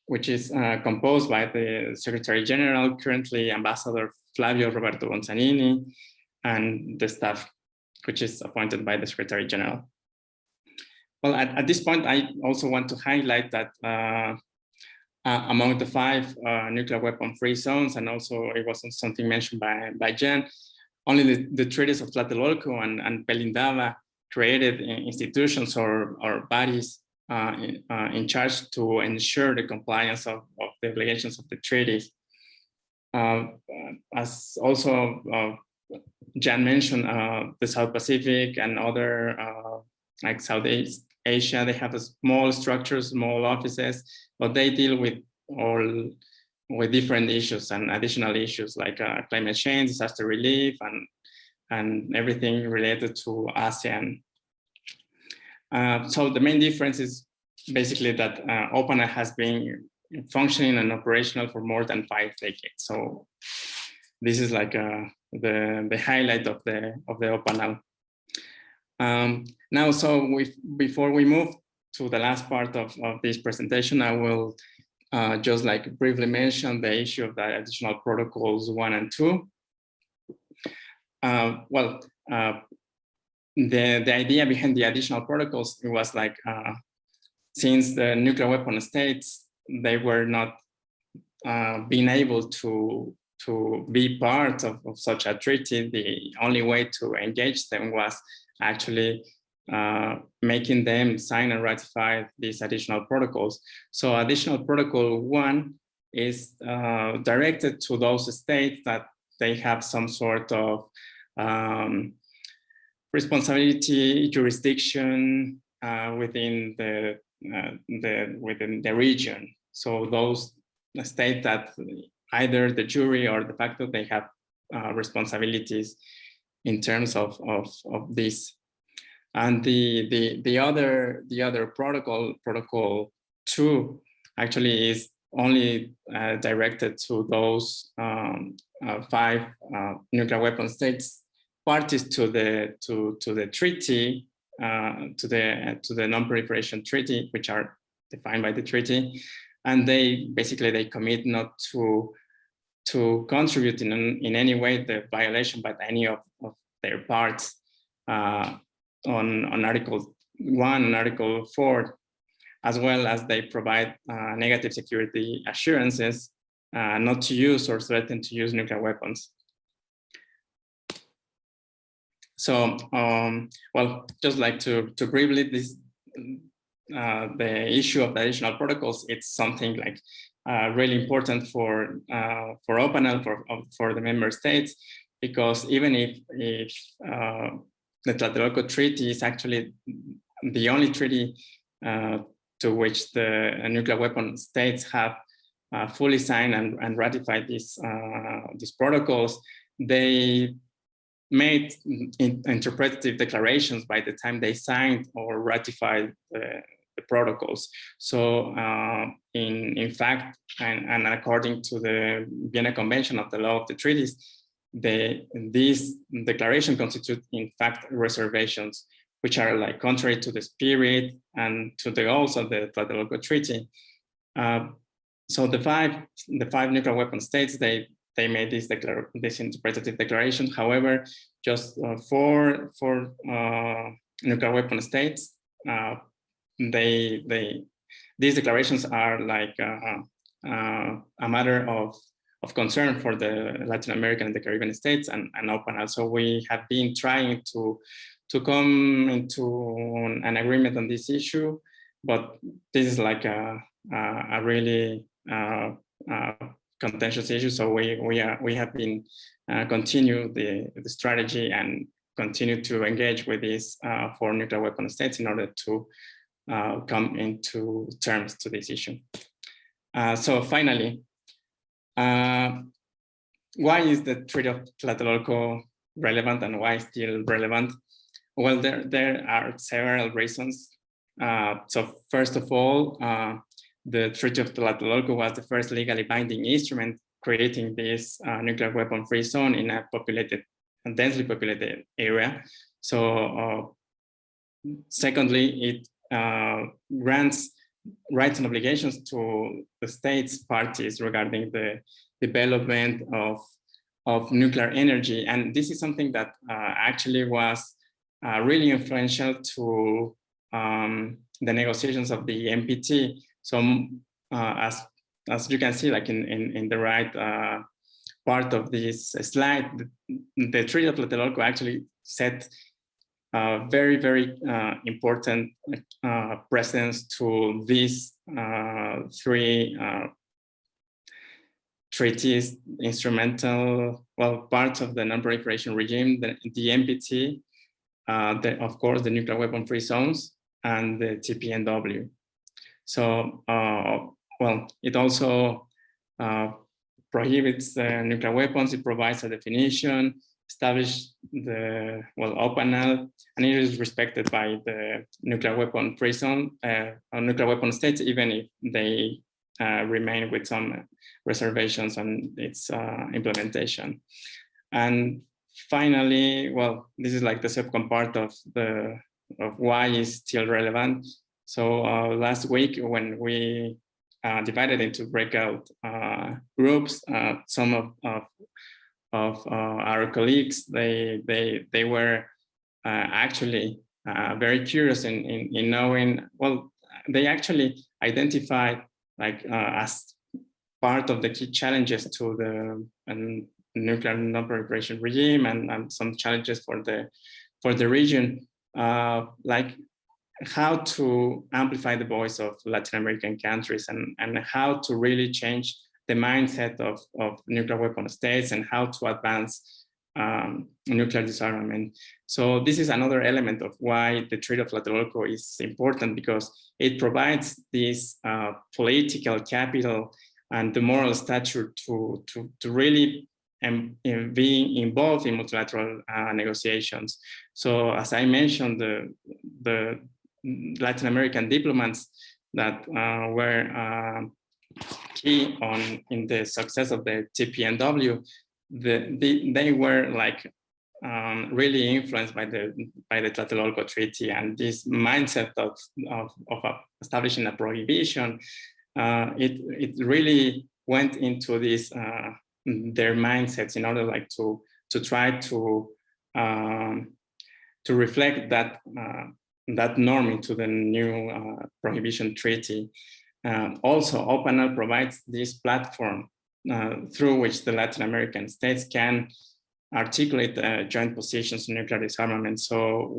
Speaker 2: which is composed by the Secretary General, currently Ambassador Flavio Roberto Bonzanini, and the staff, which is appointed by the Secretary General. Well, at this point, I also want to highlight that among the 5 nuclear weapon-free zones, and also it was something mentioned by Jen, only the treaties of Tlatelolco and Pelindaba created institutions or bodies in charge to ensure the compliance of the obligations of the treaties. As also Jan mentioned, the South Pacific and other like Southeast Asia, they have a small structures, small offices, but they deal with different issues and additional issues like climate change, disaster relief, and everything related to ASEAN. So the main difference is basically that OPANAL has been functioning and operational for more than 5 decades. So this is like the highlight of the OPANAL. Now, so before we move to the last part of this presentation, I will just like briefly mention the issue of the additional protocols 1 and 2. The idea behind the additional protocols, it was like, since the nuclear weapon states, they were not being able to be part of such a treaty, the only way to engage them was actually making them sign and ratify these additional protocols. So additional protocol 1 is directed to those states that they have some sort of responsibility, jurisdiction within the region. So those states that either the jury or de facto, they have responsibilities in terms of this. And the other protocol 2, actually is only directed to those 5 nuclear weapon states parties to the treaty, to the non-proliferation treaty, which are defined by the treaty, and they commit not to contribute in any way the violation by any of their parts on Article 1 and Article 4, as well as they provide negative security assurances not to use or threaten to use nuclear weapons. So, well, just like to briefly, the issue of the additional protocols, it's something like really important for OPANAL, for the member states, because even if the Tlatelolco Treaty is actually the only treaty to which the nuclear weapon states have fully signed and ratified these protocols, they made interpretative declarations by the time they signed or ratified the protocols. So in fact, and according to the Vienna Convention of the Law of the Treaties, these declarations constitute, in fact, reservations, which are like contrary to the spirit and to the goals of the Tlatelolco Treaty. So the five nuclear weapon states, they made this interpretative declaration. However, just four nuclear weapon states, these declarations are like a matter of concern for the Latin American and the Caribbean states and OPANAL. So we have been trying to come into an agreement on this issue, but this is like a really contentious issue. So we have been continue the strategy and continue to engage with these 4 nuclear weapon states in order to come into terms to this issue. So finally, why is the Treaty of Tlatelolco relevant and why still relevant? Well, there are several reasons. So first of all, the Treaty of Tlatelolco was the first legally binding instrument creating this nuclear weapon-free zone in a densely populated area. So secondly, it grants rights and obligations to the states parties regarding the development of nuclear energy. And this is something that actually was really influential to the negotiations of the NPT. So as you can see, like in the right part of this slide, the Treaty of Tlatelolco actually set very, very important precedence to these three treaties, instrumental, well, parts of the non-proliferation regime, the NPT, of course, the nuclear weapon-free zones, and the TPNW. So, well, it also prohibits nuclear weapons. It provides a definition, established the, well, OPANAL, and it is respected by the nuclear weapon-free zone, or nuclear weapon states, even if they remain with some reservations on its implementation. And finally, well, this is like the second part of why it's still relevant. So last week, when we divided into breakout groups, some of our colleagues, they were actually very curious in knowing, well, they actually identified like as part of the key challenges to the nuclear non-proliferation regime and some challenges for the region, like how to amplify the voice of Latin American countries and how to really change the mindset of nuclear weapon states and how to advance nuclear disarmament. So this is another element of why the Treaty of Tlatelolco is important, because it provides this political capital and the moral stature to really being involved in multilateral negotiations. So as I mentioned, the Latin American diplomats that were key in the success of the TPNW, they were like really influenced by the Tlatelolco Treaty and this mindset of establishing a prohibition. It really went into this their mindsets in order like to try to reflect that norm into the new Prohibition Treaty. Also, OPANAL provides this platform through which the Latin American states can articulate joint positions on nuclear disarmament. So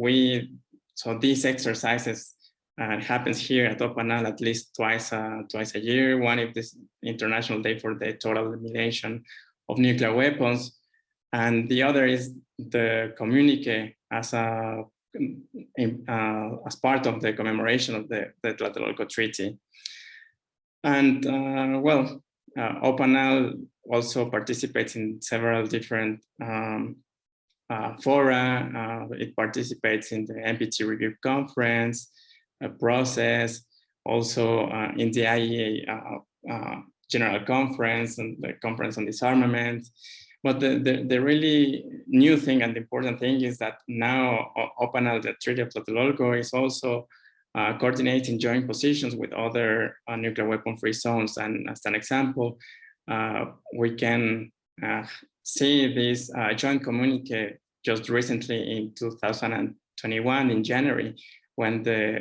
Speaker 2: these exercises happens here at OPANAL at least twice a year. One is this International Day for the Total Elimination of Nuclear Weapons, and the other is the communique as part of the commemoration of the Tlatelolco Treaty. And well, OPANAL also participates in several different fora. It participates in the NPT Review Conference, a process, also in the IEA General Conference and the Conference on Disarmament. But the really new thing and the important thing is that now OPANAL, the Treaty of Tlatelolco, is also coordinating joint positions with other nuclear weapon-free zones. And as an example, we can see this joint communique just recently in 2021 in January, when the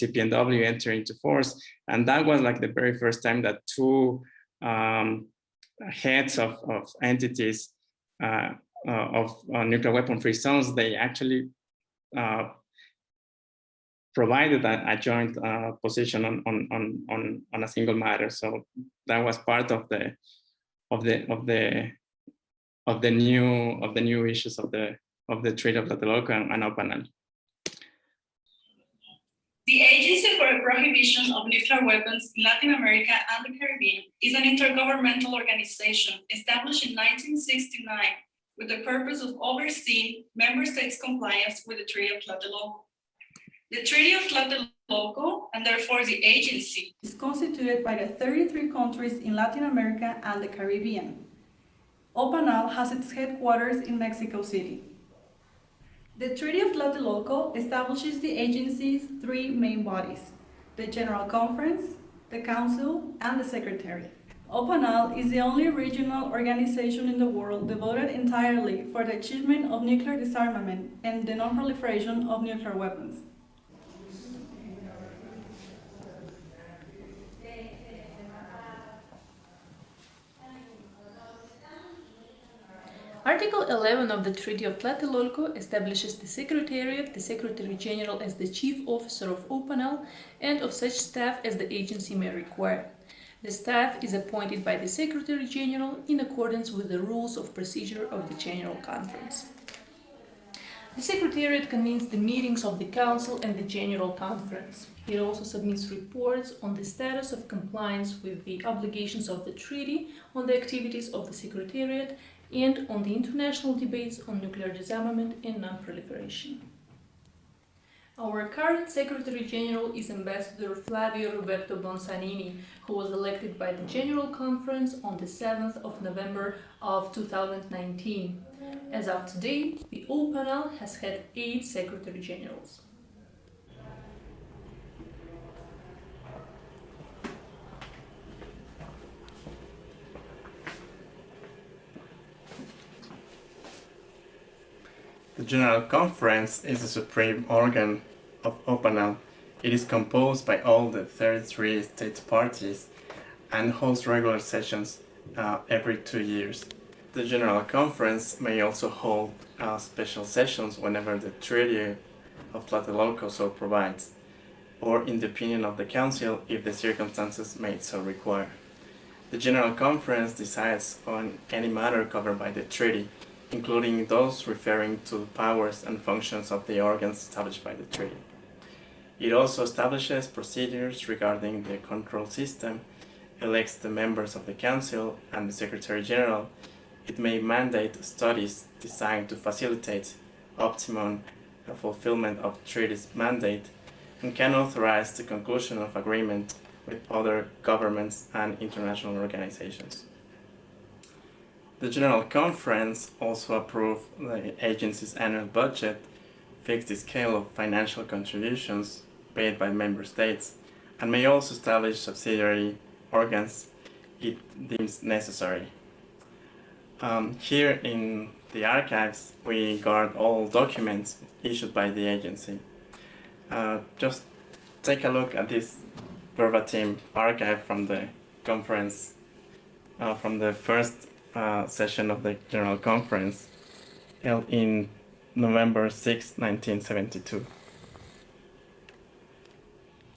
Speaker 2: TPNW entered into force. And that was like the very first time that two heads of entities of nuclear weapon-free zones, they actually provided a joint position on a single matter. So that was part of the new issues of the Treaty of Tlatelolco and OPANAL.
Speaker 3: The Agency for the Prohibition of Nuclear Weapons in Latin America and the Caribbean is an intergovernmental organization established in 1969 with the purpose of overseeing member states' compliance with the Treaty of Tlatelolco. The Treaty of Tlatelolco Tlatelolco, and therefore the agency
Speaker 4: is constituted by the 33 countries in Latin America and the Caribbean. OPANAL has its headquarters in Mexico City. The Treaty of Tlatelolco establishes the agency's three main bodies: the General Conference, the Council, and the Secretary. OPANAL is the only regional organization in the world devoted entirely for the achievement of nuclear disarmament and the non-proliferation of nuclear weapons.
Speaker 5: Article 11 of the Treaty of Tlatelolco establishes the Secretariat, the Secretary General as the Chief Officer of OPANAL, and of such staff as the agency may require. The staff is appointed by the Secretary General in accordance with the rules of procedure of the General Conference. The Secretariat convenes the meetings of the Council and the General Conference. It also submits reports on the status of compliance with the obligations of the treaty, on the activities of the Secretariat, and on the international debates on nuclear disarmament and non-proliferation. Our current Secretary General is Ambassador Flavio Roberto Bonsanini, who was elected by the General Conference on the 7th of November of 2019. As of today, the OPANAL has had 8 Secretary Generals.
Speaker 2: The General Conference is the supreme organ of OPANAL. It is composed by all the 33 state parties and holds regular sessions every 2 years. The General Conference may also hold special sessions whenever the Treaty of Tlatelolco so provides, or in the opinion of the Council if the circumstances may so require. The General Conference decides on any matter covered by the treaty, including those referring to the powers and functions of the organs established by the treaty. It also establishes procedures regarding the control system, elects the members of the Council and the Secretary General. It may mandate studies designed to facilitate optimum fulfillment of the treaty's mandate, and can authorize the conclusion of agreement with other governments and international organizations. The General Conference also approved the agency's annual budget, fixed the scale of financial contributions paid by member states, and may also establish subsidiary organs it deems necessary. Here in the archives, we guard all documents issued by the agency. Just take a look at this verbatim archive from the conference, from the first session of the General Conference held in November 6, 1972.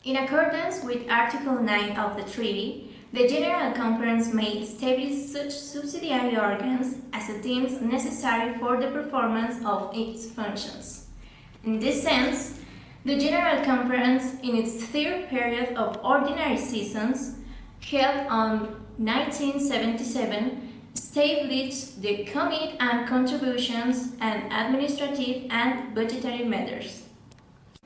Speaker 6: In accordance with Article 9 of the Treaty, the General Conference may establish such subsidiary organs as it deems necessary for the performance of its functions. In this sense, the General Conference, in its third period of ordinary sessions, held on 1977, established the Committee on Contributions and Administrative and Budgetary Matters.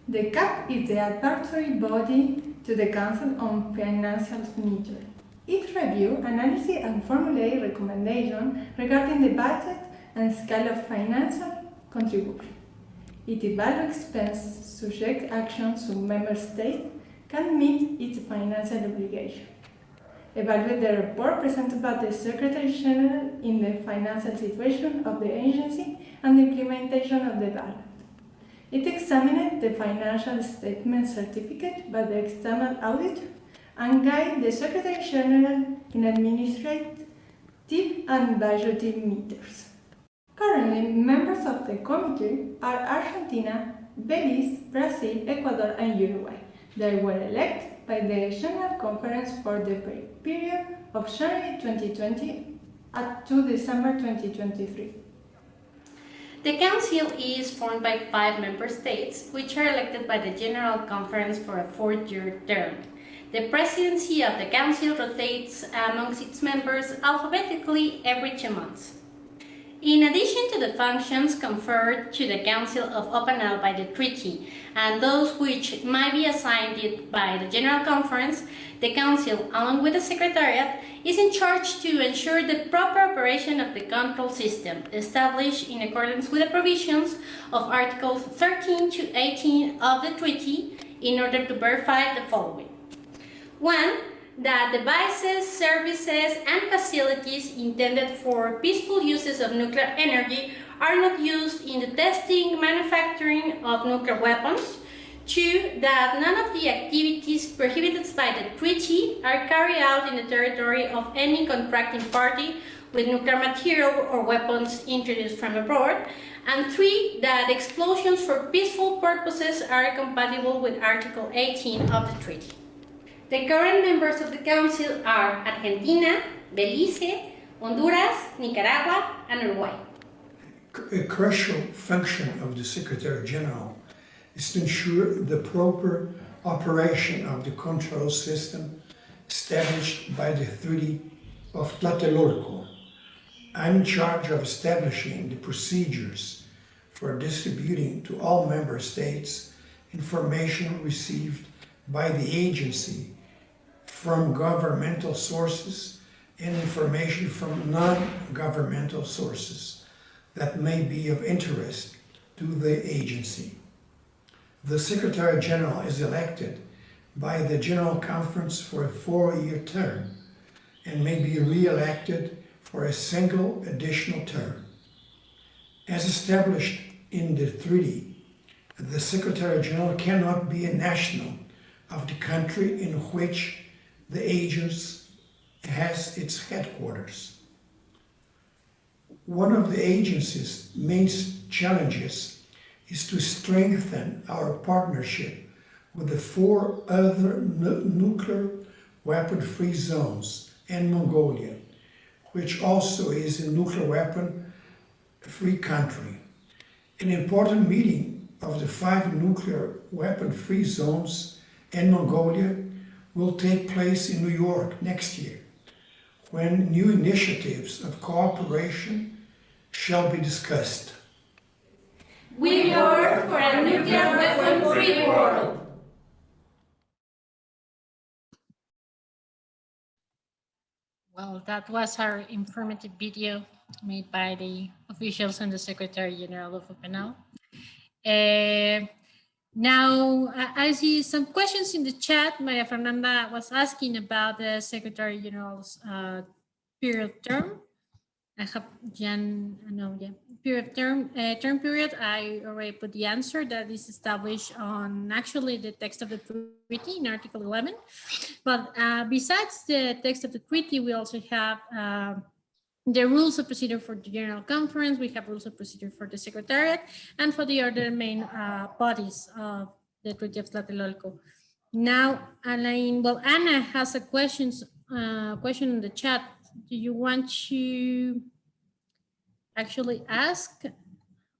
Speaker 4: The CAP is the advisory body to the Council on Financial Matters. It reviews, analyses, and formulates recommendations regarding the budget and scale of financial contribution. It evaluates expenses subject actions so member states can meet its financial obligation. Evaluate the report presented by the Secretary General in the financial situation of the agency and the implementation of the budget. It examined the financial statement certificate by the external auditor and guide the Secretary General in administrative and budgeting matters. Currently, members of the committee are Argentina, Belize, Brazil, Ecuador, and Uruguay. They were elected by the General Conference for the period of January 2020 up to December 2023.
Speaker 7: The Council is formed by 5 member states, which are elected by the General Conference for a 4-year term. The presidency of the Council rotates amongst its members alphabetically every 2 months. In addition to the functions conferred to the Council of OPANAL by the treaty and those which might be assigned it by the General Conference, the Council, along with the Secretariat, is in charge to ensure the proper operation of the control system established in accordance with the provisions of Articles 13 to 18 of the treaty in order to verify the following. 1. That devices, services, and facilities intended for peaceful uses of nuclear energy are not used in the testing, manufacturing of nuclear weapons. 2. That none of the activities prohibited by the treaty are carried out in the territory of any contracting party with nuclear material or weapons introduced from abroad. And 3. That explosions for peaceful purposes are compatible with Article 18 of the treaty. The current members of the Council are Argentina, Belize, Honduras, Nicaragua, and Uruguay.
Speaker 8: A crucial function of the Secretary General is to ensure the proper operation of the control system established by the Treaty of Tlatelolco. I'm in charge of establishing the procedures for distributing to all member states information received by the agency from governmental sources and information from non-governmental sources that may be of interest to the agency. The Secretary General is elected by the General Conference for a 4-year term and may be re-elected for a single additional term. As established in the treaty, the Secretary General cannot be a national of the country in which the agency has its headquarters. One of the agency's main challenges is to strengthen our partnership with the 4 other nuclear weapon-free zones and Mongolia, which also is a nuclear weapon-free country. An important meeting of the 5 nuclear weapon-free zones and Mongolia will take place in New York next year, when new initiatives of cooperation shall be discussed.
Speaker 7: We work for a nuclear weapon-free world.
Speaker 9: Well, that was our informative video made by the officials and the Secretary General of OPANAL. Now, I see some questions in the chat. Maria Fernanda was asking about the Secretary General's period term. I have term period. I already put the answer that is established on actually the text of the treaty in Article 11. But besides the text of the treaty, we also have the rules of procedure for the General Conference. We have rules of procedure for the Secretariat and for the other main bodies of the Treaty of Tlatelolco. Now, Alain, well, Anna has a question in the chat. Do you want to actually ask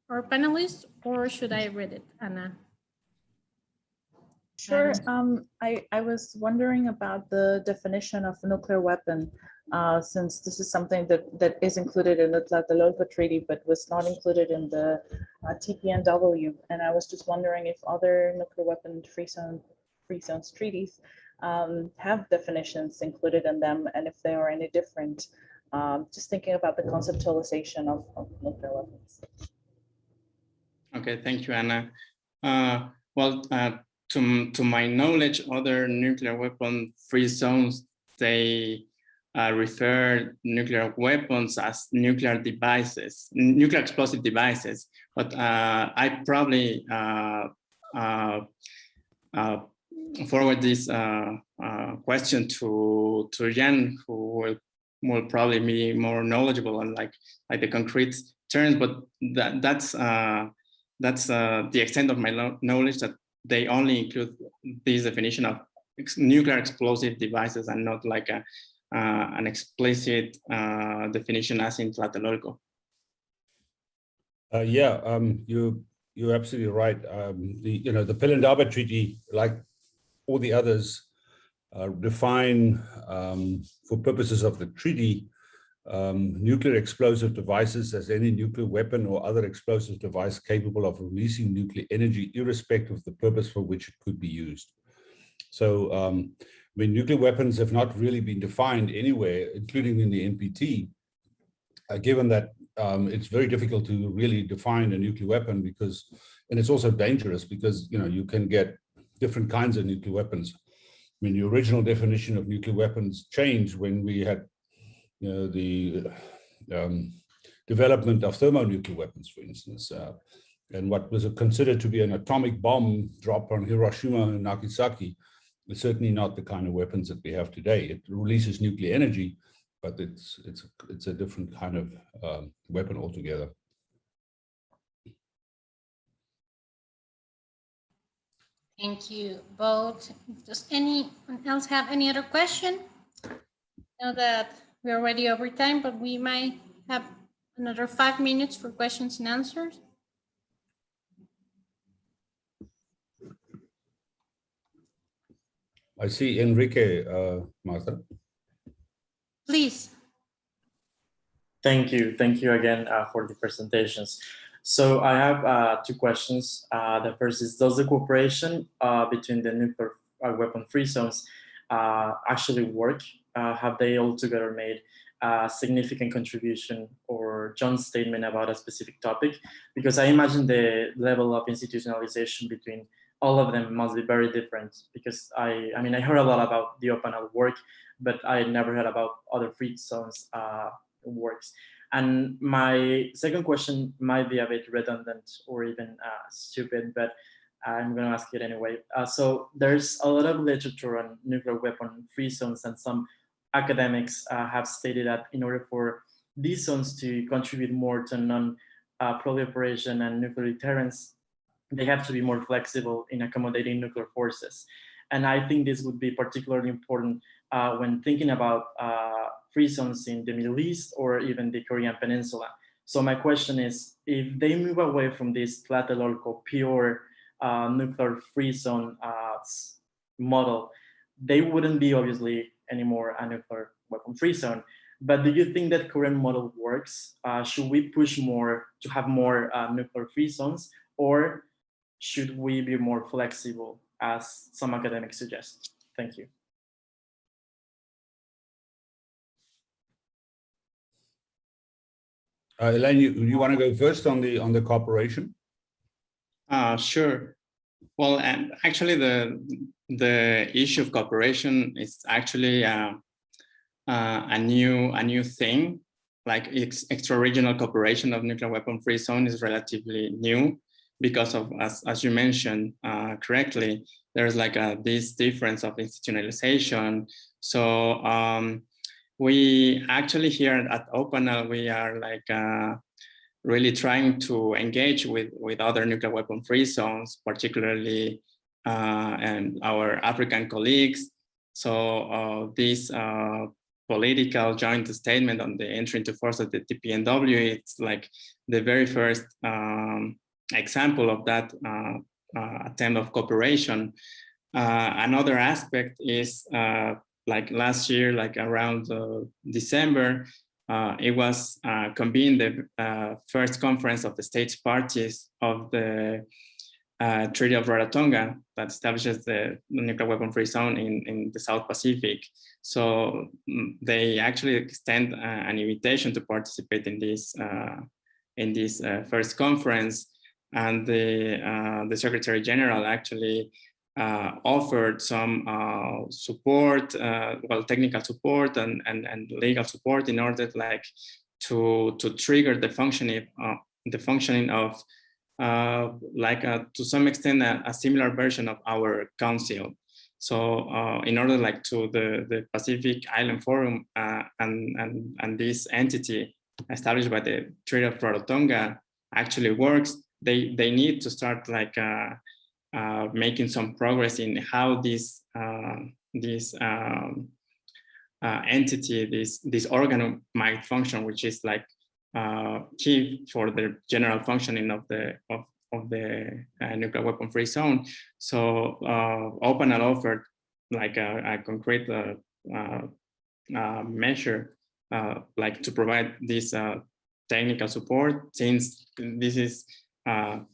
Speaker 9: our panelists, or should I read it, Anna?
Speaker 10: Sure. I was wondering about the definition of a nuclear weapon, since this is something that is included in the Tlatelolco Treaty, but was not included in the TPNW. And I was just wondering if other nuclear weapon free zones treaties have definitions included in them, and if they are any different. Just thinking about the conceptualization of nuclear weapons.
Speaker 2: Okay, thank you, Anna. Well, to my knowledge, other nuclear weapon free zones, they refer nuclear weapons as nuclear devices, nuclear explosive devices. But I probably forward this question to Jan, who will probably be more knowledgeable on like the concrete terms. But that's the extent of my knowledge, that they only include this definition of nuclear explosive devices and not like an explicit definition as in Tlatelolco.
Speaker 11: You're absolutely right. The Pelindaba Treaty, like all the others, define for purposes of the treaty nuclear explosive devices as any nuclear weapon or other explosive device capable of releasing nuclear energy, irrespective of the purpose for which it could be used. So, I mean, nuclear weapons have not really been defined anywhere, including in the NPT, given that it's very difficult to really define a nuclear weapon because, and it's also dangerous because, you know, you can get different kinds of nuclear weapons. I mean, the original definition of nuclear weapons changed when we had, you know, the development of thermonuclear weapons, for instance, and what was considered to be an atomic bomb dropped on Hiroshima and Nagasaki is certainly not the kind of weapons that we have today. It releases nuclear energy, but it's a different kind of weapon altogether.
Speaker 9: Thank you both. Does anyone else have any other question? I know that we're already over time, but we might have another 5 minutes for questions and answers.
Speaker 11: I see Enrique, Martha.
Speaker 9: Please.
Speaker 12: Thank you again for the presentations. So I have 2 questions. The first is, does the cooperation between the nuclear weapon-free zones actually work? Have they altogether made a significant contribution or joint statement about a specific topic? Because I imagine the level of institutionalization between all of them must be very different, because I mean, I heard a lot about the OPANAL work, but I never heard about other free zones works. And my second question might be a bit redundant or even stupid, but I'm going to ask it anyway. So there's a lot of literature on nuclear weapon free zones, and some academics have stated that in order for these zones to contribute more to non-proliferation and nuclear deterrence, they have to be more flexible in accommodating nuclear forces. And I think this would be particularly important when thinking about free zones in the Middle East or even the Korean Peninsula. So my question is, if they move away from this Tlatelolco pure nuclear free zone model, they wouldn't be obviously anymore a nuclear weapon free zone. But do you think that current model works? Should we push more to have more nuclear free zones, or should we be more flexible, as some academics suggest? Thank you.
Speaker 11: Alain, you want to go first on the cooperation?
Speaker 2: Sure. Well, actually, the issue of cooperation is actually a new thing. Like extra-regional cooperation of nuclear weapon-free zone is relatively new because of, as you mentioned correctly, there's like this difference of institutionalization. So we actually here at OPANAL, we are like really trying to engage with other nuclear weapon-free zones, particularly and our African colleagues. So this political joint statement on the entry into force of the TPNW, it's like the very first example of that attempt of cooperation. Another aspect is like last year, like around December, it was convened the first conference of the states parties of the Treaty of Rarotonga that establishes the nuclear weapon-free zone in the South Pacific. So they actually extend an invitation to participate in this first conference, and the Secretary General actually offered some support, well, technical support and legal support in order like to trigger the functioning of to some extent a similar version of our council. So in order like to the Pacific Island Forum and this entity established by the Treaty of Rarotonga actually works, they need to start like making some progress in how this entity, this organ might function, which is like key for the general functioning of the nuclear weapon-free zone. So OPANAL offered like a concrete measure like to provide this technical support, since this is an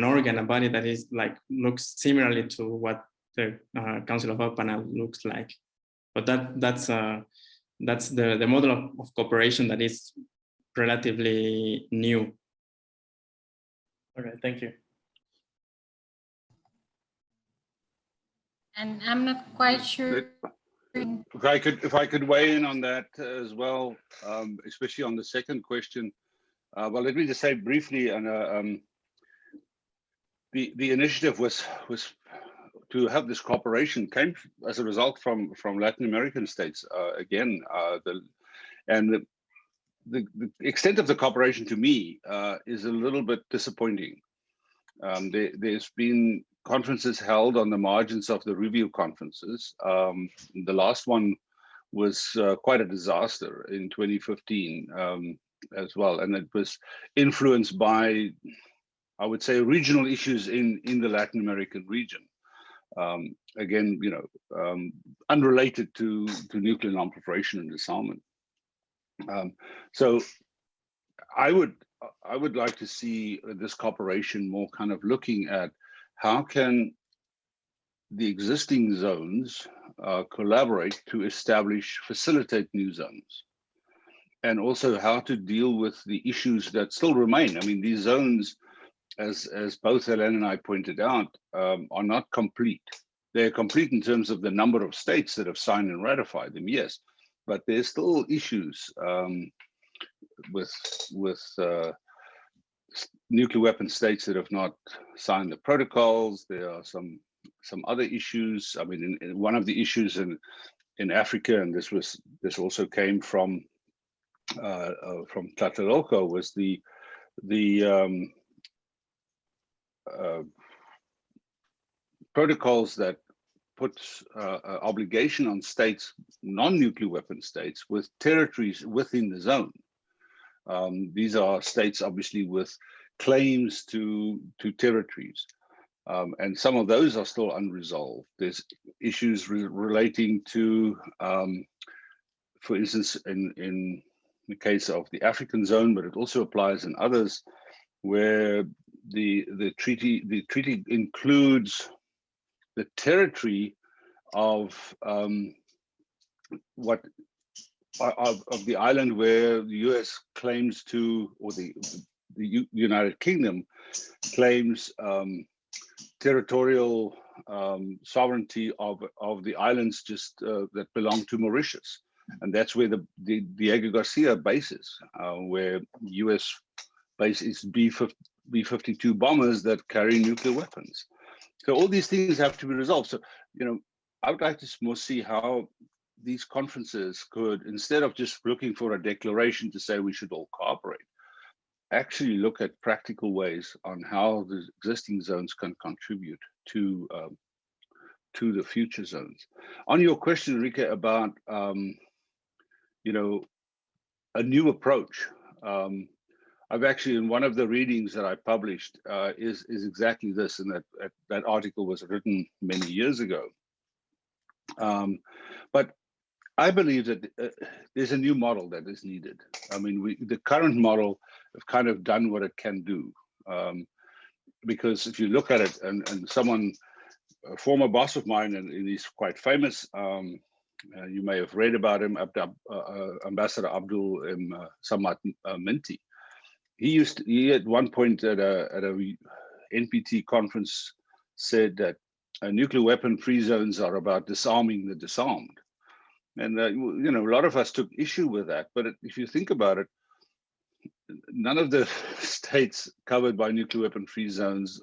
Speaker 2: organ, a body that is like looks similarly to what the Council of OPANAL looks like. But that's the model of cooperation that is relatively new.
Speaker 12: Okay, thank you.
Speaker 9: And I'm not quite sure.
Speaker 1: If I could weigh in on that as well, especially on the second question. Well, let me just say briefly, and the initiative was to have this cooperation came as a result from Latin American states. Again, the extent of the cooperation to me is a little bit disappointing. There's been conferences held on the margins of the review conferences. The last one was quite a disaster in 2015 as well, and it was influenced by, I would say, regional issues in the Latin American region. Again, unrelated to nuclear non-proliferation and disarmament. So I would like to see this cooperation more kind of looking at how can the existing zones collaborate to facilitate new zones, and also how to deal with the issues that still remain. I mean, these zones, as both Alain and I pointed out, are not complete. They're complete in terms of the number of states that have signed and ratified them, yes, but there's still issues with nuclear weapon states that have not signed the protocols. There are some other issues. I mean, in one of the issues in Africa, and this also came from Tlatelolco, was the protocols that puts obligation on states, non-nuclear weapon states, with territories within the zone. These are states, obviously, with claims to territories. And some of those are still unresolved. There's issues relating to, for instance, in the case of the African zone, but it also applies in others, where the treaty includes the territory of the island where the U.S. claims to, or the United Kingdom claims territorial sovereignty of the islands just that belong to Mauritius, and that's where the Diego Garcia base is, where U.S. base is B-52 bombers that carry nuclear weapons. So all these things have to be resolved. So, I would like to more see how these conferences could, instead of just looking for a declaration to say we should all cooperate, actually look at practical ways on how the existing zones can contribute to the future zones. On your question, Enrique, about a new approach, I've actually, in one of the readings that I published, is exactly this, and that article was written many years ago. But I believe that there's a new model that is needed. I mean, the current model have kind of done what it can do. Because if you look at it, and someone, a former boss of mine, and he's quite famous, you may have read about him, Ambassador Abdul Samad Minty. He at one point at a NPT conference said that nuclear weapon-free zones are about disarming the disarmed. And a lot of us took issue with that. But if you think about it, none of the states covered by nuclear weapon-free zones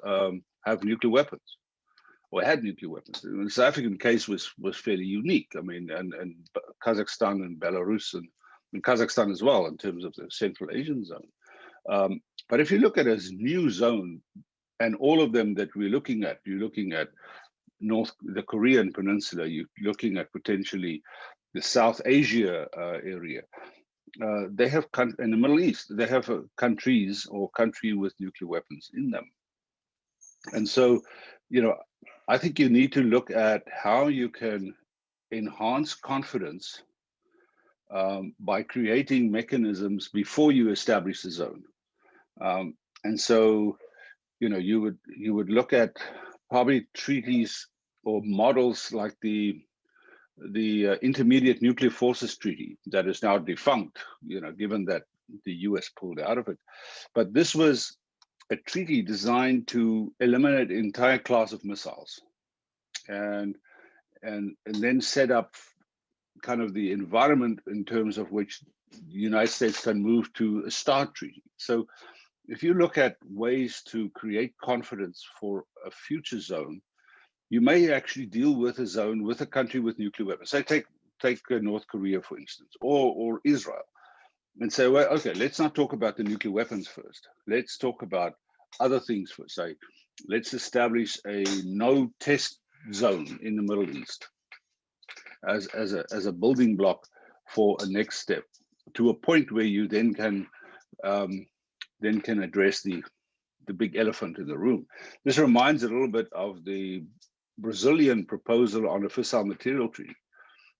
Speaker 1: have nuclear weapons, or had nuclear weapons. The South African case was fairly unique. I mean, and Kazakhstan and Belarus and Kazakhstan as well in terms of the Central Asian zone. But if you look at a new zone, and all of them that we're looking at, you're looking at the Korean Peninsula, you're looking at potentially the South Asia area. They have, in the Middle East, they have countries or country with nuclear weapons in them. And so, I think you need to look at how you can enhance confidence by creating mechanisms before you establish the zone. And so, you know, you would look at probably treaties or models like the Intermediate Nuclear Forces Treaty that is now defunct, you know, given that the US pulled out of it. But this was a treaty designed to eliminate an entire class of missiles and then set up kind of the environment in terms of which the United States can move to a START treaty. So if you look at ways to create confidence for a future zone, you may actually deal with a zone with a country with nuclear weapons. Say take North Korea, for instance, or Israel, and say, well, okay, let's not talk about the nuclear weapons first. Let's talk about other things first. Say, let's establish a no test zone in the Middle East as a building block for a next step, to a point where you then can address the big elephant in the room. This reminds a little bit of the Brazilian proposal on a fissile material treaty.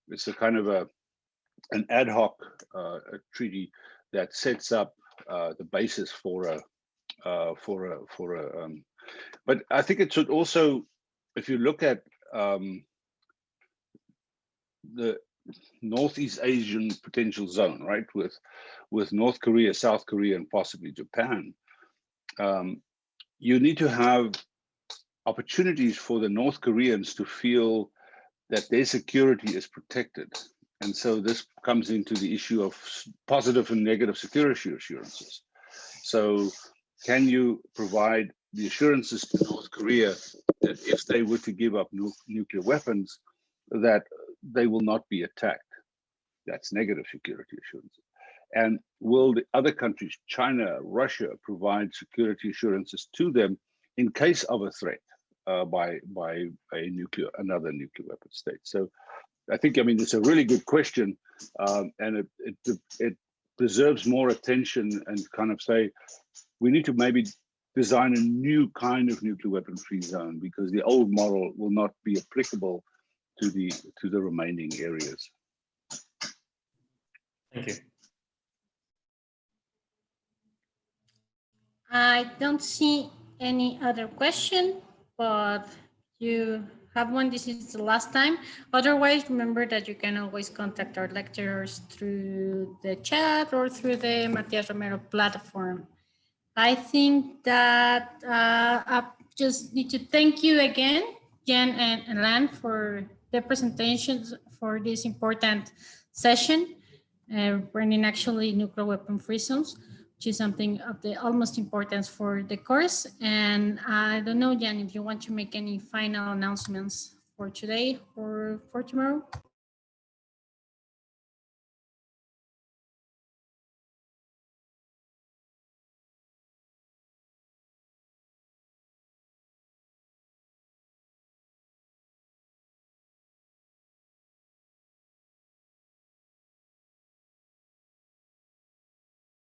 Speaker 1: It's a kind of an ad hoc treaty that sets up the basis for but I think it should also, if you look at the Northeast Asian potential zone, right, with North Korea, South Korea, and possibly Japan, you need to have opportunities for the North Koreans to feel that their security is protected. And so this comes into the issue of positive and negative security assurances. So can you provide the assurances to North Korea that if they were to give up nuclear weapons, that they will not be attacked? That's negative security assurances. And will the other countries, China, Russia, provide security assurances to them in case of a threat by another nuclear weapon state? So I think, I mean, it's a really good question, and it deserves more attention, and kind of say, we need to maybe design a new kind of nuclear weapon-free zone, because the old model will not be applicable to the remaining areas.
Speaker 12: Thank you.
Speaker 9: I don't see any other question, but you have one. This is the last time. Otherwise, remember that you can always contact our lecturers through the chat or through the Matias Romero platform. I think that I just need to thank you again, Jen and Alain, for the presentations for this important session, bringing actually nuclear weapon-free zones, which is something of the utmost importance for the course. And I don't know, Jen, if you want to make any final announcements for today or for tomorrow.